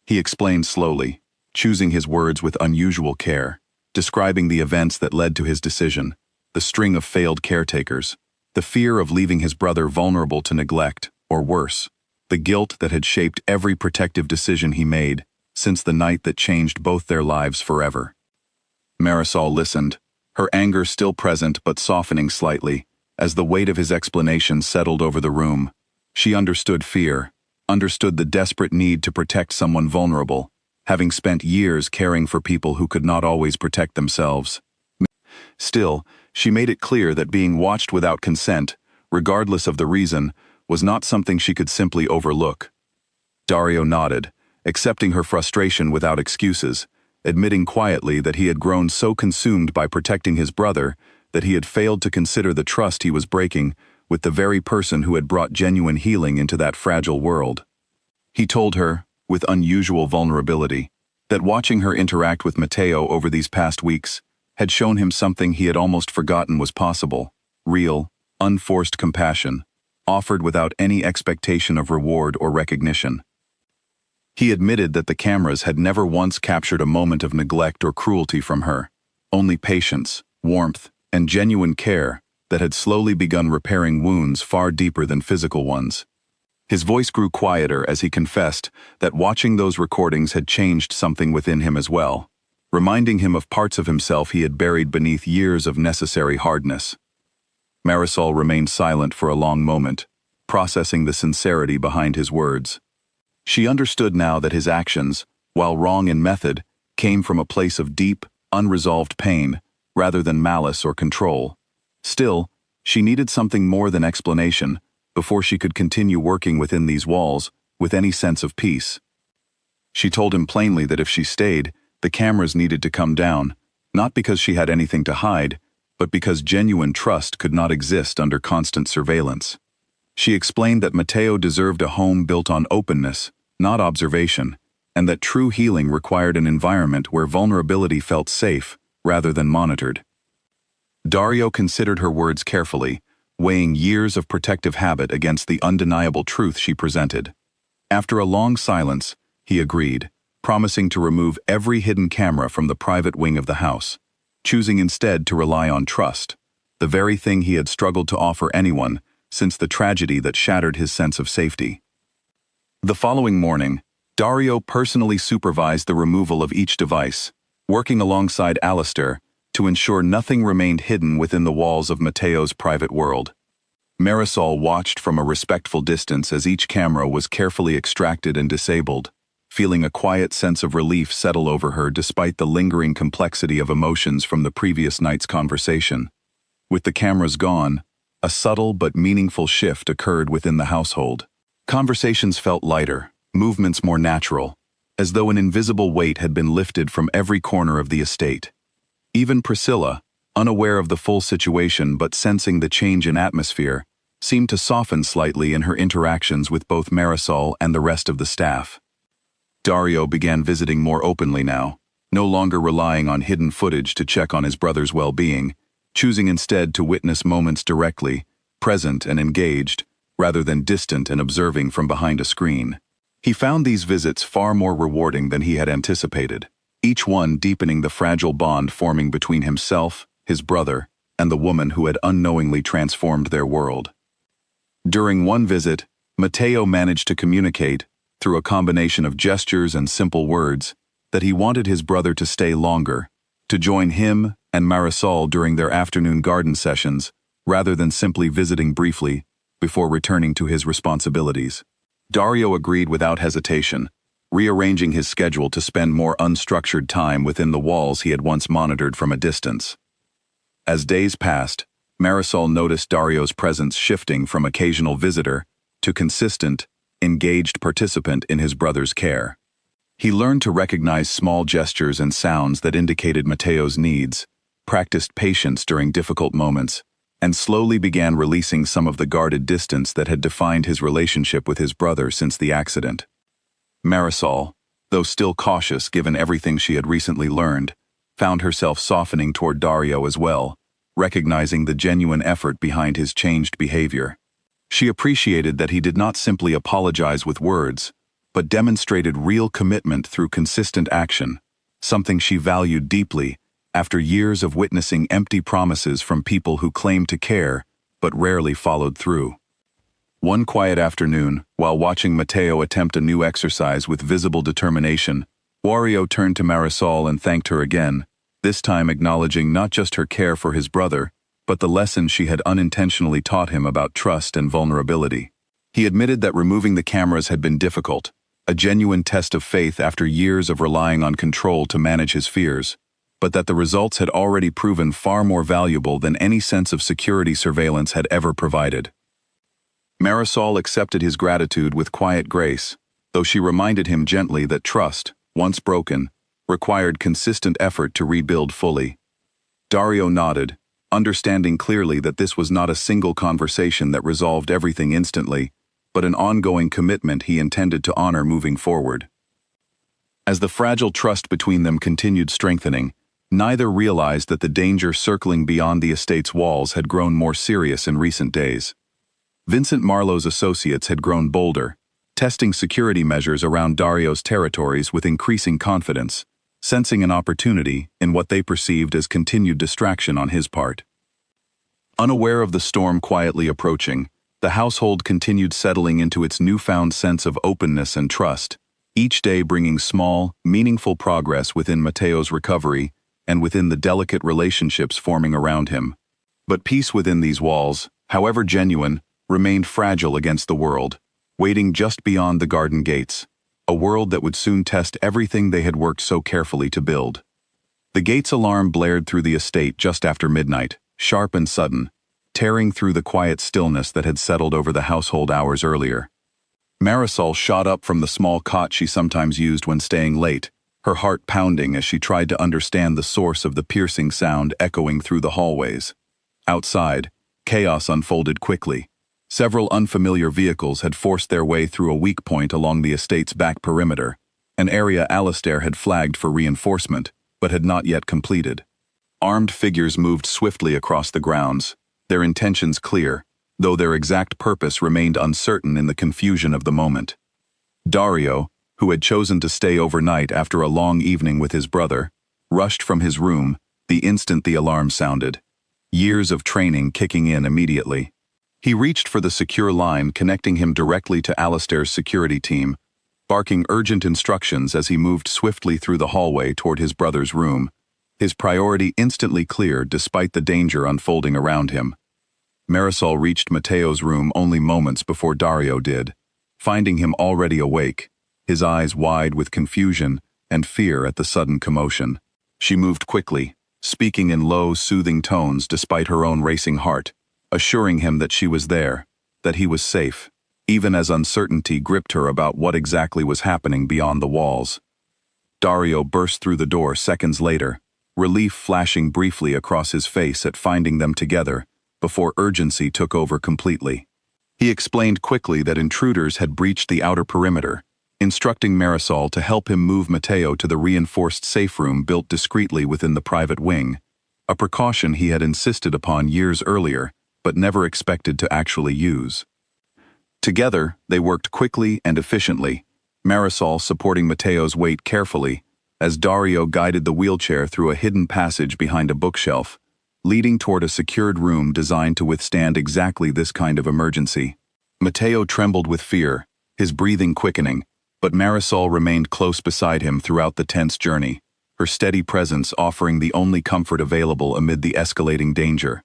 He explained slowly, choosing his words with unusual care, describing the events that led to his decision, the string of failed caretakers, the fear of leaving his brother vulnerable to neglect, or worse, the guilt that had shaped every protective decision he made since the night that changed both their lives forever. Marisol listened, her anger still present but softening slightly, as the weight of his explanation settled over the room. She understood fear, understood the desperate need to protect someone vulnerable, having spent years caring for people who could not always protect themselves. Still, she made it clear that being watched without consent, regardless of the reason, was not something she could simply overlook. Dario nodded, accepting her frustration without excuses, admitting quietly that he had grown so consumed by protecting his brother that he had failed to consider the trust he was breaking with the very person who had brought genuine healing into that fragile world. He told her, with unusual vulnerability, that watching her interact with Matteo over these past weeks had shown him something he had almost forgotten was possible: real, unforced compassion, offered without any expectation of reward or recognition. He admitted that the cameras had never once captured a moment of neglect or cruelty from her, only patience, warmth, and genuine care that had slowly begun repairing wounds far deeper than physical ones. His voice grew quieter as he confessed that watching those recordings had changed something within him as well, reminding him of parts of himself he had buried beneath years of necessary hardness. Marisol remained silent for a long moment, processing the sincerity behind his words. She understood now that his actions, while wrong in method, came from a place of deep, unresolved pain, rather than malice or control. Still, she needed something more than explanation before she could continue working within these walls with any sense of peace. She told him plainly that if she stayed, the cameras needed to come down, not because she had anything to hide, but because genuine trust could not exist under constant surveillance. She explained that Mateo deserved a home built on openness, not observation, and that true healing required an environment where vulnerability felt safe rather than monitored. Dario considered her words carefully, weighing years of protective habit against the undeniable truth she presented. After a long silence, he agreed, promising to remove every hidden camera from the private wing of the house, choosing instead to rely on trust, the very thing he had struggled to offer anyone since the tragedy that shattered his sense of safety. The following morning, Dario personally supervised the removal of each device, working alongside Alistair to ensure nothing remained hidden within the walls of Mateo's private world. Marisol watched from a respectful distance as each camera was carefully extracted and disabled, feeling a quiet sense of relief settle over her despite the lingering complexity of emotions from the previous night's conversation. With the cameras gone, a subtle but meaningful shift occurred within the household. Conversations felt lighter, movements more natural, as though an invisible weight had been lifted from every corner of the estate. Even Priscilla, unaware of the full situation but sensing the change in atmosphere, seemed to soften slightly in her interactions with both Marisol and the rest of the staff. Dario began visiting more openly now, no longer relying on hidden footage to check on his brother's well-being, choosing instead to witness moments directly, present and engaged, rather than distant and observing from behind a screen. He found these visits far more rewarding than he had anticipated, each one deepening the fragile bond forming between himself, his brother, and the woman who had unknowingly transformed their world. During one visit, Mateo managed to communicate, through a combination of gestures and simple words, that he wanted his brother to stay longer, to join him and Marisol during their afternoon garden sessions, rather than simply visiting briefly before returning to his responsibilities. Dario agreed without hesitation, rearranging his schedule to spend more unstructured time within the walls he had once monitored from a distance. As days passed, Marisol noticed Dario's presence shifting from occasional visitor to consistent, engaged participant in his brother's care. He learned to recognize small gestures and sounds that indicated Mateo's needs, practiced patience during difficult moments, and slowly began releasing some of the guarded distance that had defined his relationship with his brother since the accident. Marisol, though still cautious given everything she had recently learned, found herself softening toward Dario as well, recognizing the genuine effort behind his changed behavior. She appreciated that he did not simply apologize with words, but demonstrated real commitment through consistent action, something she valued deeply after years of witnessing empty promises from people who claimed to care but rarely followed through. One quiet afternoon, while watching Mateo attempt a new exercise with visible determination, Wario turned to Marisol and thanked her again, this time acknowledging not just her care for his brother, but the lesson she had unintentionally taught him about trust and vulnerability. He admitted that removing the cameras had been difficult, a genuine test of faith after years of relying on control to manage his fears, but that the results had already proven far more valuable than any sense of security surveillance had ever provided. Marisol accepted his gratitude with quiet grace, though she reminded him gently that trust, once broken, required consistent effort to rebuild fully. Dario nodded, understanding clearly that this was not a single conversation that resolved everything instantly, but an ongoing commitment he intended to honor moving forward. As the fragile trust between them continued strengthening, neither realized that the danger circling beyond the estate's walls had grown more serious in recent days. Vincent Marlowe's associates had grown bolder, testing security measures around Dario's territories with increasing confidence, sensing an opportunity in what they perceived as continued distraction on his part. Unaware of the storm quietly approaching, the household continued settling into its newfound sense of openness and trust, each day bringing small, meaningful progress within Mateo's recovery and within the delicate relationships forming around him. But peace within these walls, however genuine, remained fragile against the world, waiting just beyond the garden gates, a world that would soon test everything they had worked so carefully to build. The gate's alarm blared through the estate just after midnight, sharp and sudden, tearing through the quiet stillness that had settled over the household hours earlier. Marisol shot up from the small cot she sometimes used when staying late, her heart pounding as she tried to understand the source of the piercing sound echoing through the hallways. Outside, chaos unfolded quickly. Several unfamiliar vehicles had forced their way through a weak point along the estate's back perimeter, an area Alistair had flagged for reinforcement, but had not yet completed. Armed figures moved swiftly across the grounds, their intentions clear, though their exact purpose remained uncertain in the confusion of the moment. Dario, who had chosen to stay overnight after a long evening with his brother, rushed from his room the instant the alarm sounded, years of training kicking in immediately. He reached for the secure line connecting him directly to Alistair's security team, barking urgent instructions as he moved swiftly through the hallway toward his brother's room, his priority instantly clear despite the danger unfolding around him. Marisol reached Mateo's room only moments before Dario did, finding him already awake, his eyes wide with confusion and fear at the sudden commotion. She moved quickly, speaking in low, soothing tones despite her own racing heart, assuring him that she was there, that he was safe, even as uncertainty gripped her about what exactly was happening beyond the walls. Dario burst through the door seconds later, relief flashing briefly across his face at finding them together, before urgency took over completely. He explained quickly that intruders had breached the outer perimeter, instructing Marisol to help him move Mateo to the reinforced safe room built discreetly within the private wing, a precaution he had insisted upon years earlier, but never expected to actually use. Together, they worked quickly and efficiently, Marisol supporting Mateo's weight carefully, as Dario guided the wheelchair through a hidden passage behind a bookshelf, leading toward a secured room designed to withstand exactly this kind of emergency. Mateo trembled with fear, his breathing quickening, but Marisol remained close beside him throughout the tense journey, her steady presence offering the only comfort available amid the escalating danger.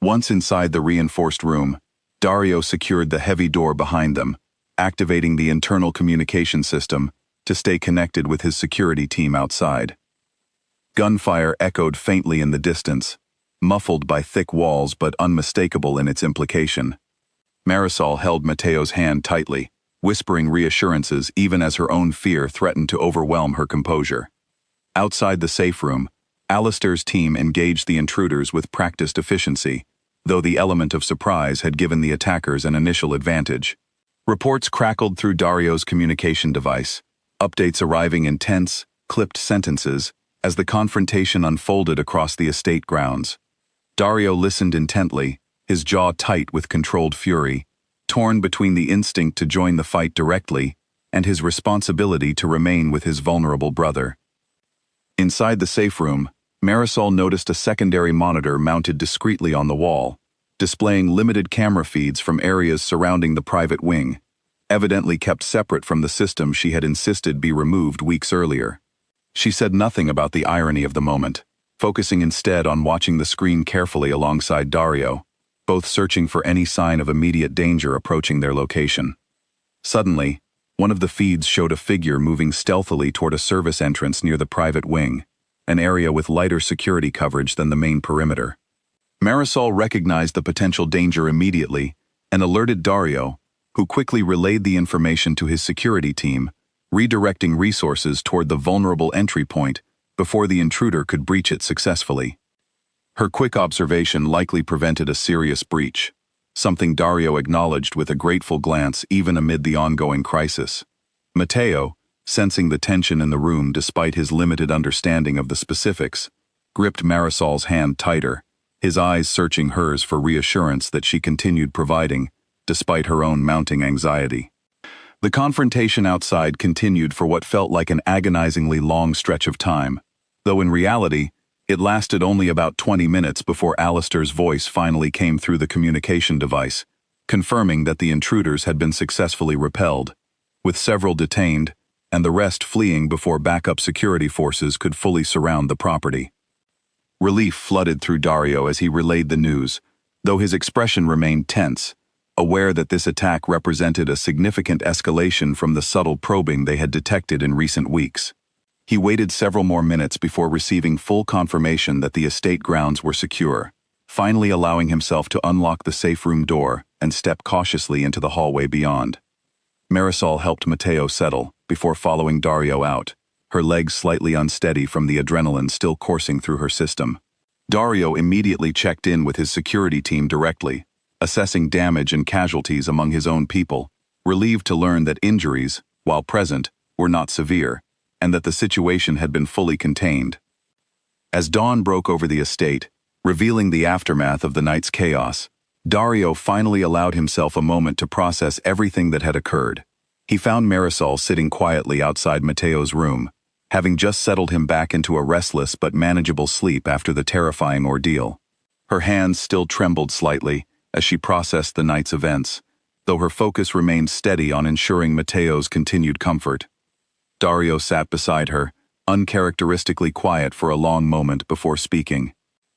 Once inside the reinforced room, Dario secured the heavy door behind them, activating the internal communication system to stay connected with his security team outside. Gunfire echoed faintly in the distance, muffled by thick walls but unmistakable in its implication. Marisol held Mateo's hand tightly, whispering reassurances even as her own fear threatened to overwhelm her composure. Outside the safe room, Alistair's team engaged the intruders with practiced efficiency, though the element of surprise had given the attackers an initial advantage. Reports crackled through Dario's communication device, updates arriving in tense, clipped sentences as the confrontation unfolded across the estate grounds. Dario listened intently, his jaw tight with controlled fury, torn between the instinct to join the fight directly and his responsibility to remain with his vulnerable brother. Inside the safe room, Marisol noticed a secondary monitor mounted discreetly on the wall, displaying limited camera feeds from areas surrounding the private wing, evidently kept separate from the system she had insisted be removed weeks earlier. She said nothing about the irony of the moment, focusing instead on watching the screen carefully alongside Dario, both searching for any sign of immediate danger approaching their location. Suddenly, one of the feeds showed a figure moving stealthily toward a service entrance near the private wing, an area with lighter security coverage than the main perimeter. Marisol recognized the potential danger immediately and alerted Dario, who quickly relayed the information to his security team, redirecting resources toward the vulnerable entry point before the intruder could breach it successfully. Her quick observation likely prevented a serious breach, something Dario acknowledged with a grateful glance even amid the ongoing crisis. Mateo, sensing the tension in the room despite his limited understanding of the specifics, gripped Marisol's hand tighter, his eyes searching hers for reassurance that she continued providing, despite her own mounting anxiety. The confrontation outside continued for what felt like an agonizingly long stretch of time, though in reality, it lasted only about 20 minutes before Alistair's voice finally came through the communication device, confirming that the intruders had been successfully repelled, with several detained, and the rest fleeing before backup security forces could fully surround the property. Relief flooded through Dario as he relayed the news, though his expression remained tense, aware that this attack represented a significant escalation from the subtle probing they had detected in recent weeks. He waited several more minutes before receiving full confirmation that the estate grounds were secure, finally allowing himself to unlock the safe room door and step cautiously into the hallway beyond. Marisol helped Matteo settle before following Dario out, her legs slightly unsteady from the adrenaline still coursing through her system. Dario immediately checked in with his security team directly, assessing damage and casualties among his own people, relieved to learn that injuries, while present, were not severe, and that the situation had been fully contained. As dawn broke over the estate, revealing the aftermath of the night's chaos, Dario finally allowed himself a moment to process everything that had occurred. He found Marisol sitting quietly outside Matteo's room, having just settled him back into a restless but manageable sleep after the terrifying ordeal. Her hands still trembled slightly as she processed the night's events, though her focus remained steady on ensuring Matteo's continued comfort. Dario sat beside her, uncharacteristically quiet for a long moment before speaking.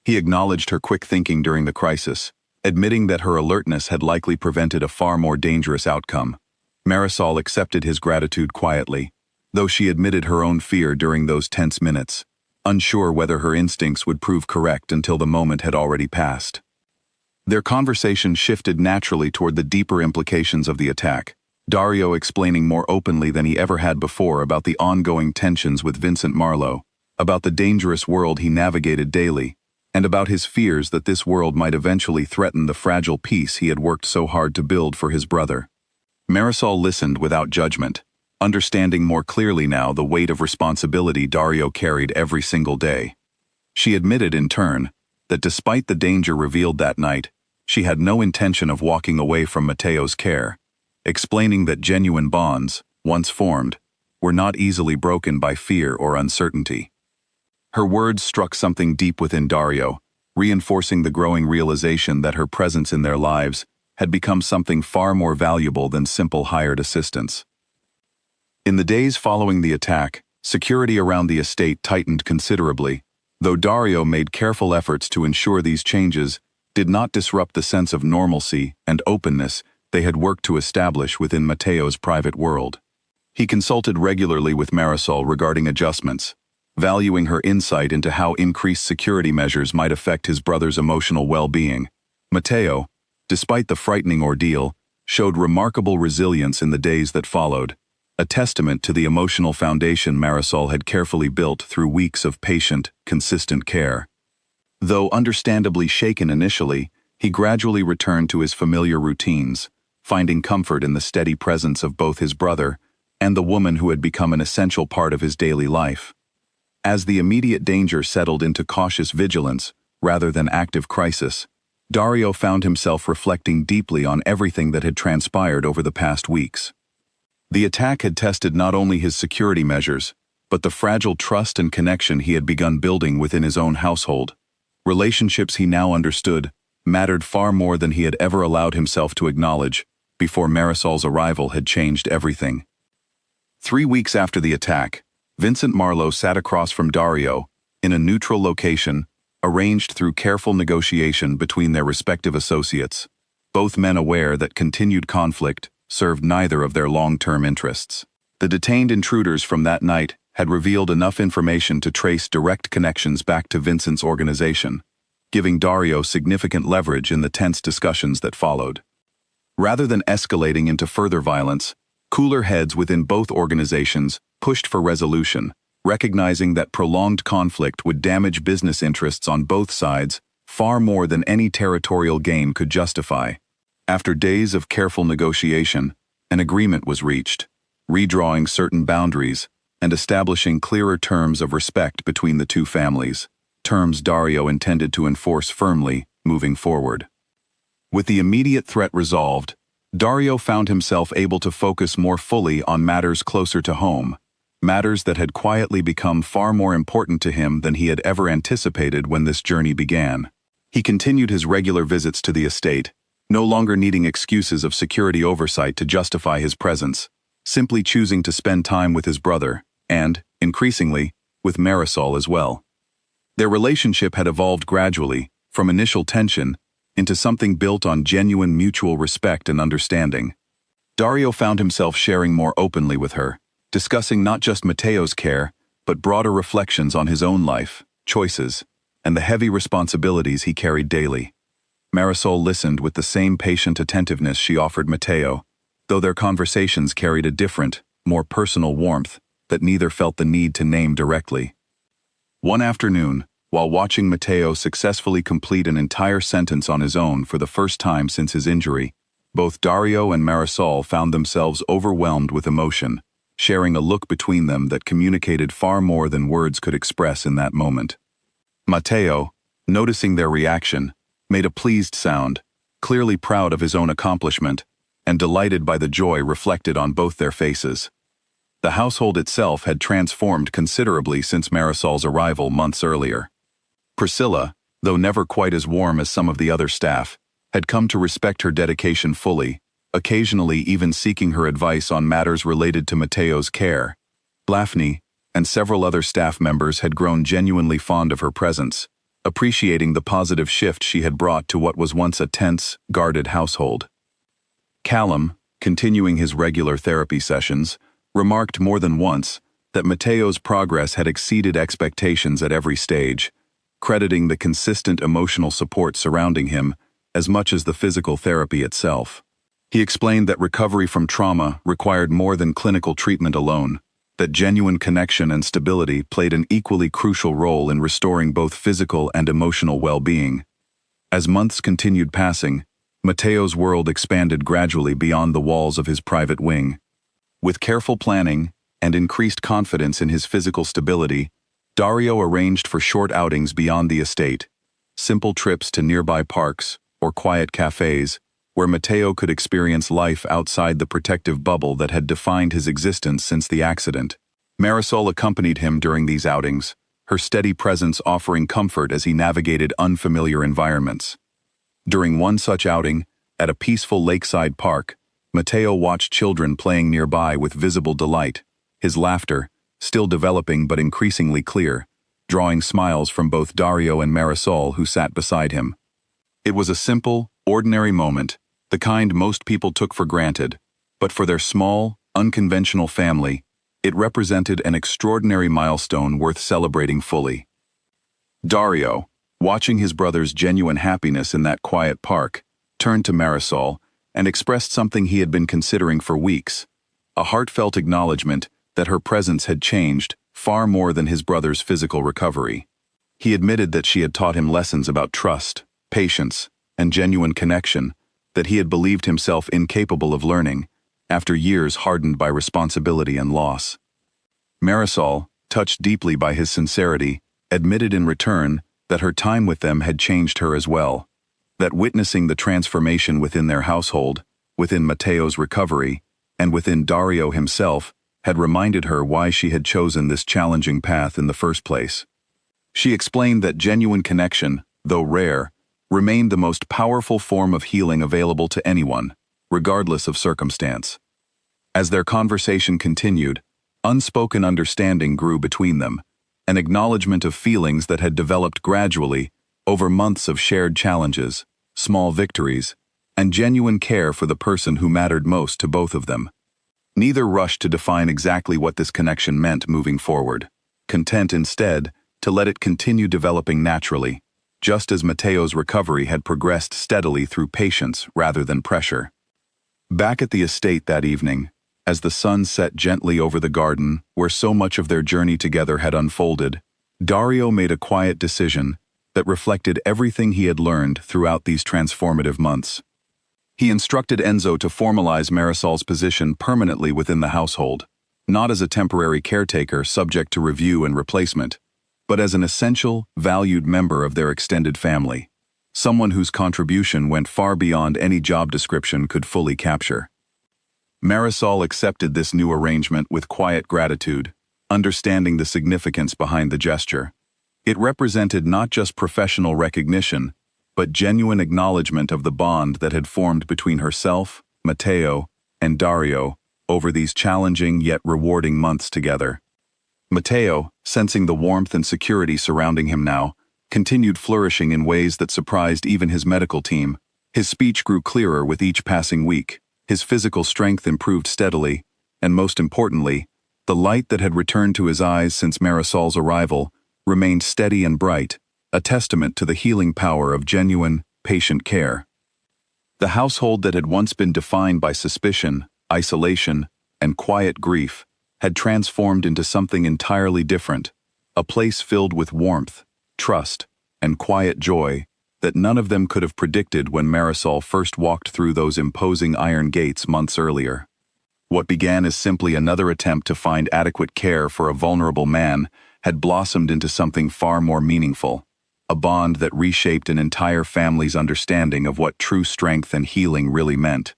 He acknowledged her quick thinking during the crisis, admitting that her alertness had likely prevented a far more dangerous outcome. Marisol accepted his gratitude quietly, though she admitted her own fear during those tense minutes, unsure whether her instincts would prove correct until the moment had already passed. Their conversation shifted naturally toward the deeper implications of the attack, Dario explaining more openly than he ever had before about the ongoing tensions with Vincent Marlowe, about the dangerous world he navigated daily, and about his fears that this world might eventually threaten the fragile peace he had worked so hard to build for his brother. Marisol listened without judgment, understanding more clearly now the weight of responsibility Dario carried every single day. She admitted in turn that despite the danger revealed that night, she had no intention of walking away from Matteo's care, explaining that genuine bonds, once formed, were not easily broken by fear or uncertainty. Her words struck something deep within Dario, reinforcing the growing realization that her presence in their lives had become something far more valuable than simple hired assistance. In the days following the attack, security around the estate tightened considerably, though Dario made careful efforts to ensure these changes did not disrupt the sense of normalcy and openness they had worked to establish within Matteo's private world. He consulted regularly with Marisol regarding adjustments, valuing her insight into how increased security measures might affect his brother's emotional well-being. Matteo, despite the frightening ordeal, showed remarkable resilience in the days that followed, a testament to the emotional foundation Marisol had carefully built through weeks of patient, consistent care. Though understandably shaken initially, he gradually returned to his familiar routines, finding comfort in the steady presence of both his brother and the woman who had become an essential part of his daily life. As the immediate danger settled into cautious vigilance rather than active crisis, Dario found himself reflecting deeply on everything that had transpired over the past weeks. The attack had tested not only his security measures, but the fragile trust and connection he had begun building within his own household. Relationships he now understood mattered far more than he had ever allowed himself to acknowledge before Marisol's arrival had changed everything. 3 weeks after the attack, Vincent Marlowe sat across from Dario, in a neutral location, arranged through careful negotiation between their respective associates, both men aware that continued conflict served neither of their long-term interests. The detained intruders from that night had revealed enough information to trace direct connections back to Vincent's organization, giving Dario significant leverage in the tense discussions that followed. Rather than escalating into further violence, cooler heads within both organizations pushed for resolution, recognizing that prolonged conflict would damage business interests on both sides far more than any territorial gain could justify. After days of careful negotiation, an agreement was reached, redrawing certain boundaries and establishing clearer terms of respect between the two families, terms Dario intended to enforce firmly moving forward. With the immediate threat resolved, Dario found himself able to focus more fully on matters closer to home, matters that had quietly become far more important to him than he had ever anticipated when this journey began. He continued his regular visits to the estate, no longer needing excuses of security oversight to justify his presence, simply choosing to spend time with his brother, and, increasingly, with Marisol as well. Their relationship had evolved gradually, from initial tension, into something built on genuine mutual respect and understanding. Dario found himself sharing more openly with her, discussing not just Mateo's care, but broader reflections on his own life, choices, and the heavy responsibilities he carried daily. Marisol listened with the same patient attentiveness she offered Mateo, though their conversations carried a different, more personal warmth that neither felt the need to name directly. One afternoon, while watching Mateo successfully complete an entire sentence on his own for the first time since his injury, both Dario and Marisol found themselves overwhelmed with emotion, sharing a look between them that communicated far more than words could express in that moment. Mateo, noticing their reaction, made a pleased sound, clearly proud of his own accomplishment, and delighted by the joy reflected on both their faces. The household itself had transformed considerably since Marisol's arrival months earlier. Priscilla, though never quite as warm as some of the other staff, had come to respect her dedication fully, occasionally even seeking her advice on matters related to Mateo's care. Blafny and several other staff members had grown genuinely fond of her presence, appreciating the positive shift she had brought to what was once a tense, guarded household. Callum, continuing his regular therapy sessions, remarked more than once that Mateo's progress had exceeded expectations at every stage, crediting the consistent emotional support surrounding him as much as the physical therapy itself. He explained that recovery from trauma required more than clinical treatment alone, that genuine connection and stability played an equally crucial role in restoring both physical and emotional well-being. As months continued passing, Mateo's world expanded gradually beyond the walls of his private wing. With careful planning and increased confidence in his physical stability, Dario arranged for short outings beyond the estate, simple trips to nearby parks or quiet cafes, where Mateo could experience life outside the protective bubble that had defined his existence since the accident. Marisol accompanied him during these outings, her steady presence offering comfort as he navigated unfamiliar environments. During one such outing, at a peaceful lakeside park, Mateo watched children playing nearby with visible delight, his laughter, still developing but increasingly clear, drawing smiles from both Dario and Marisol who sat beside him. It was a simple, ordinary moment, the kind most people took for granted, but for their small, unconventional family, it represented an extraordinary milestone worth celebrating fully. Dario, watching his brother's genuine happiness in that quiet park, turned to Marisol and expressed something he had been considering for weeks, a heartfelt acknowledgement that her presence had changed far more than his brother's physical recovery. He admitted that she had taught him lessons about trust, patience, and genuine connection that he had believed himself incapable of learning, after years hardened by responsibility and loss. Marisol, touched deeply by his sincerity, admitted in return that her time with them had changed her as well, that witnessing the transformation within their household, within Mateo's recovery, and within Dario himself, had reminded her why she had chosen this challenging path in the first place. She explained that genuine connection, though rare, remained the most powerful form of healing available to anyone, regardless of circumstance. As their conversation continued, unspoken understanding grew between them, an acknowledgement of feelings that had developed gradually over months of shared challenges, small victories, and genuine care for the person who mattered most to both of them. Neither rushed to define exactly what this connection meant moving forward, content instead to let it continue developing naturally, just as Mateo's recovery had progressed steadily through patience rather than pressure. Back at the estate that evening, as the sun set gently over the garden where so much of their journey together had unfolded, Dario made a quiet decision that reflected everything he had learned throughout these transformative months. He instructed Enzo to formalize Marisol's position permanently within the household, not as a temporary caretaker subject to review and replacement, but as an essential, valued member of their extended family. someone whose contribution went far beyond any job description could fully capture. Marisol accepted this new arrangement with quiet gratitude, understanding the significance behind the gesture. It represented not just professional recognition, but genuine acknowledgement of the bond that had formed between herself, Matteo, and Dario over these challenging yet rewarding months together. Matteo, sensing the warmth and security surrounding him now, continued flourishing in ways that surprised even his medical team. His speech grew clearer with each passing week, his physical strength improved steadily, and most importantly, the light that had returned to his eyes since Marisol's arrival remained steady and bright, a testament to the healing power of genuine, patient care. The household that had once been defined by suspicion, isolation, and quiet grief had transformed into something entirely different, a place filled with warmth, trust, and quiet joy that none of them could have predicted when Marisol first walked through those imposing iron gates months earlier. What began as simply another attempt to find adequate care for a vulnerable man had blossomed into something far more meaningful, a bond that reshaped an entire family's understanding of what true strength and healing really meant.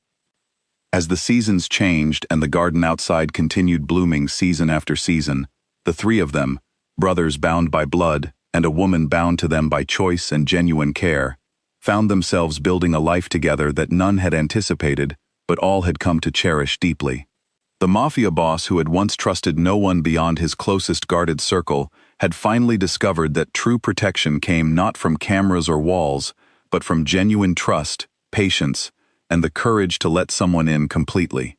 As the seasons changed and the garden outside continued blooming season after season, the three of them, brothers bound by blood and a woman bound to them by choice and genuine care, found themselves building a life together that none had anticipated, but all had come to cherish deeply. The Mafia boss who had once trusted no one beyond his closest guarded circle had finally discovered that true protection came not from cameras or walls, but from genuine trust, patience, and the courage to let someone in completely.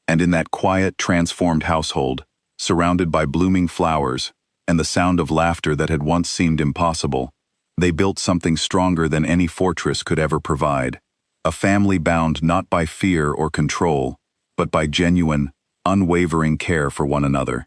And in that quiet, transformed household, surrounded by blooming flowers and the sound of laughter that had once seemed impossible, they built something stronger than any fortress could ever provide, a family bound not by fear or control, but by genuine, unwavering care for one another.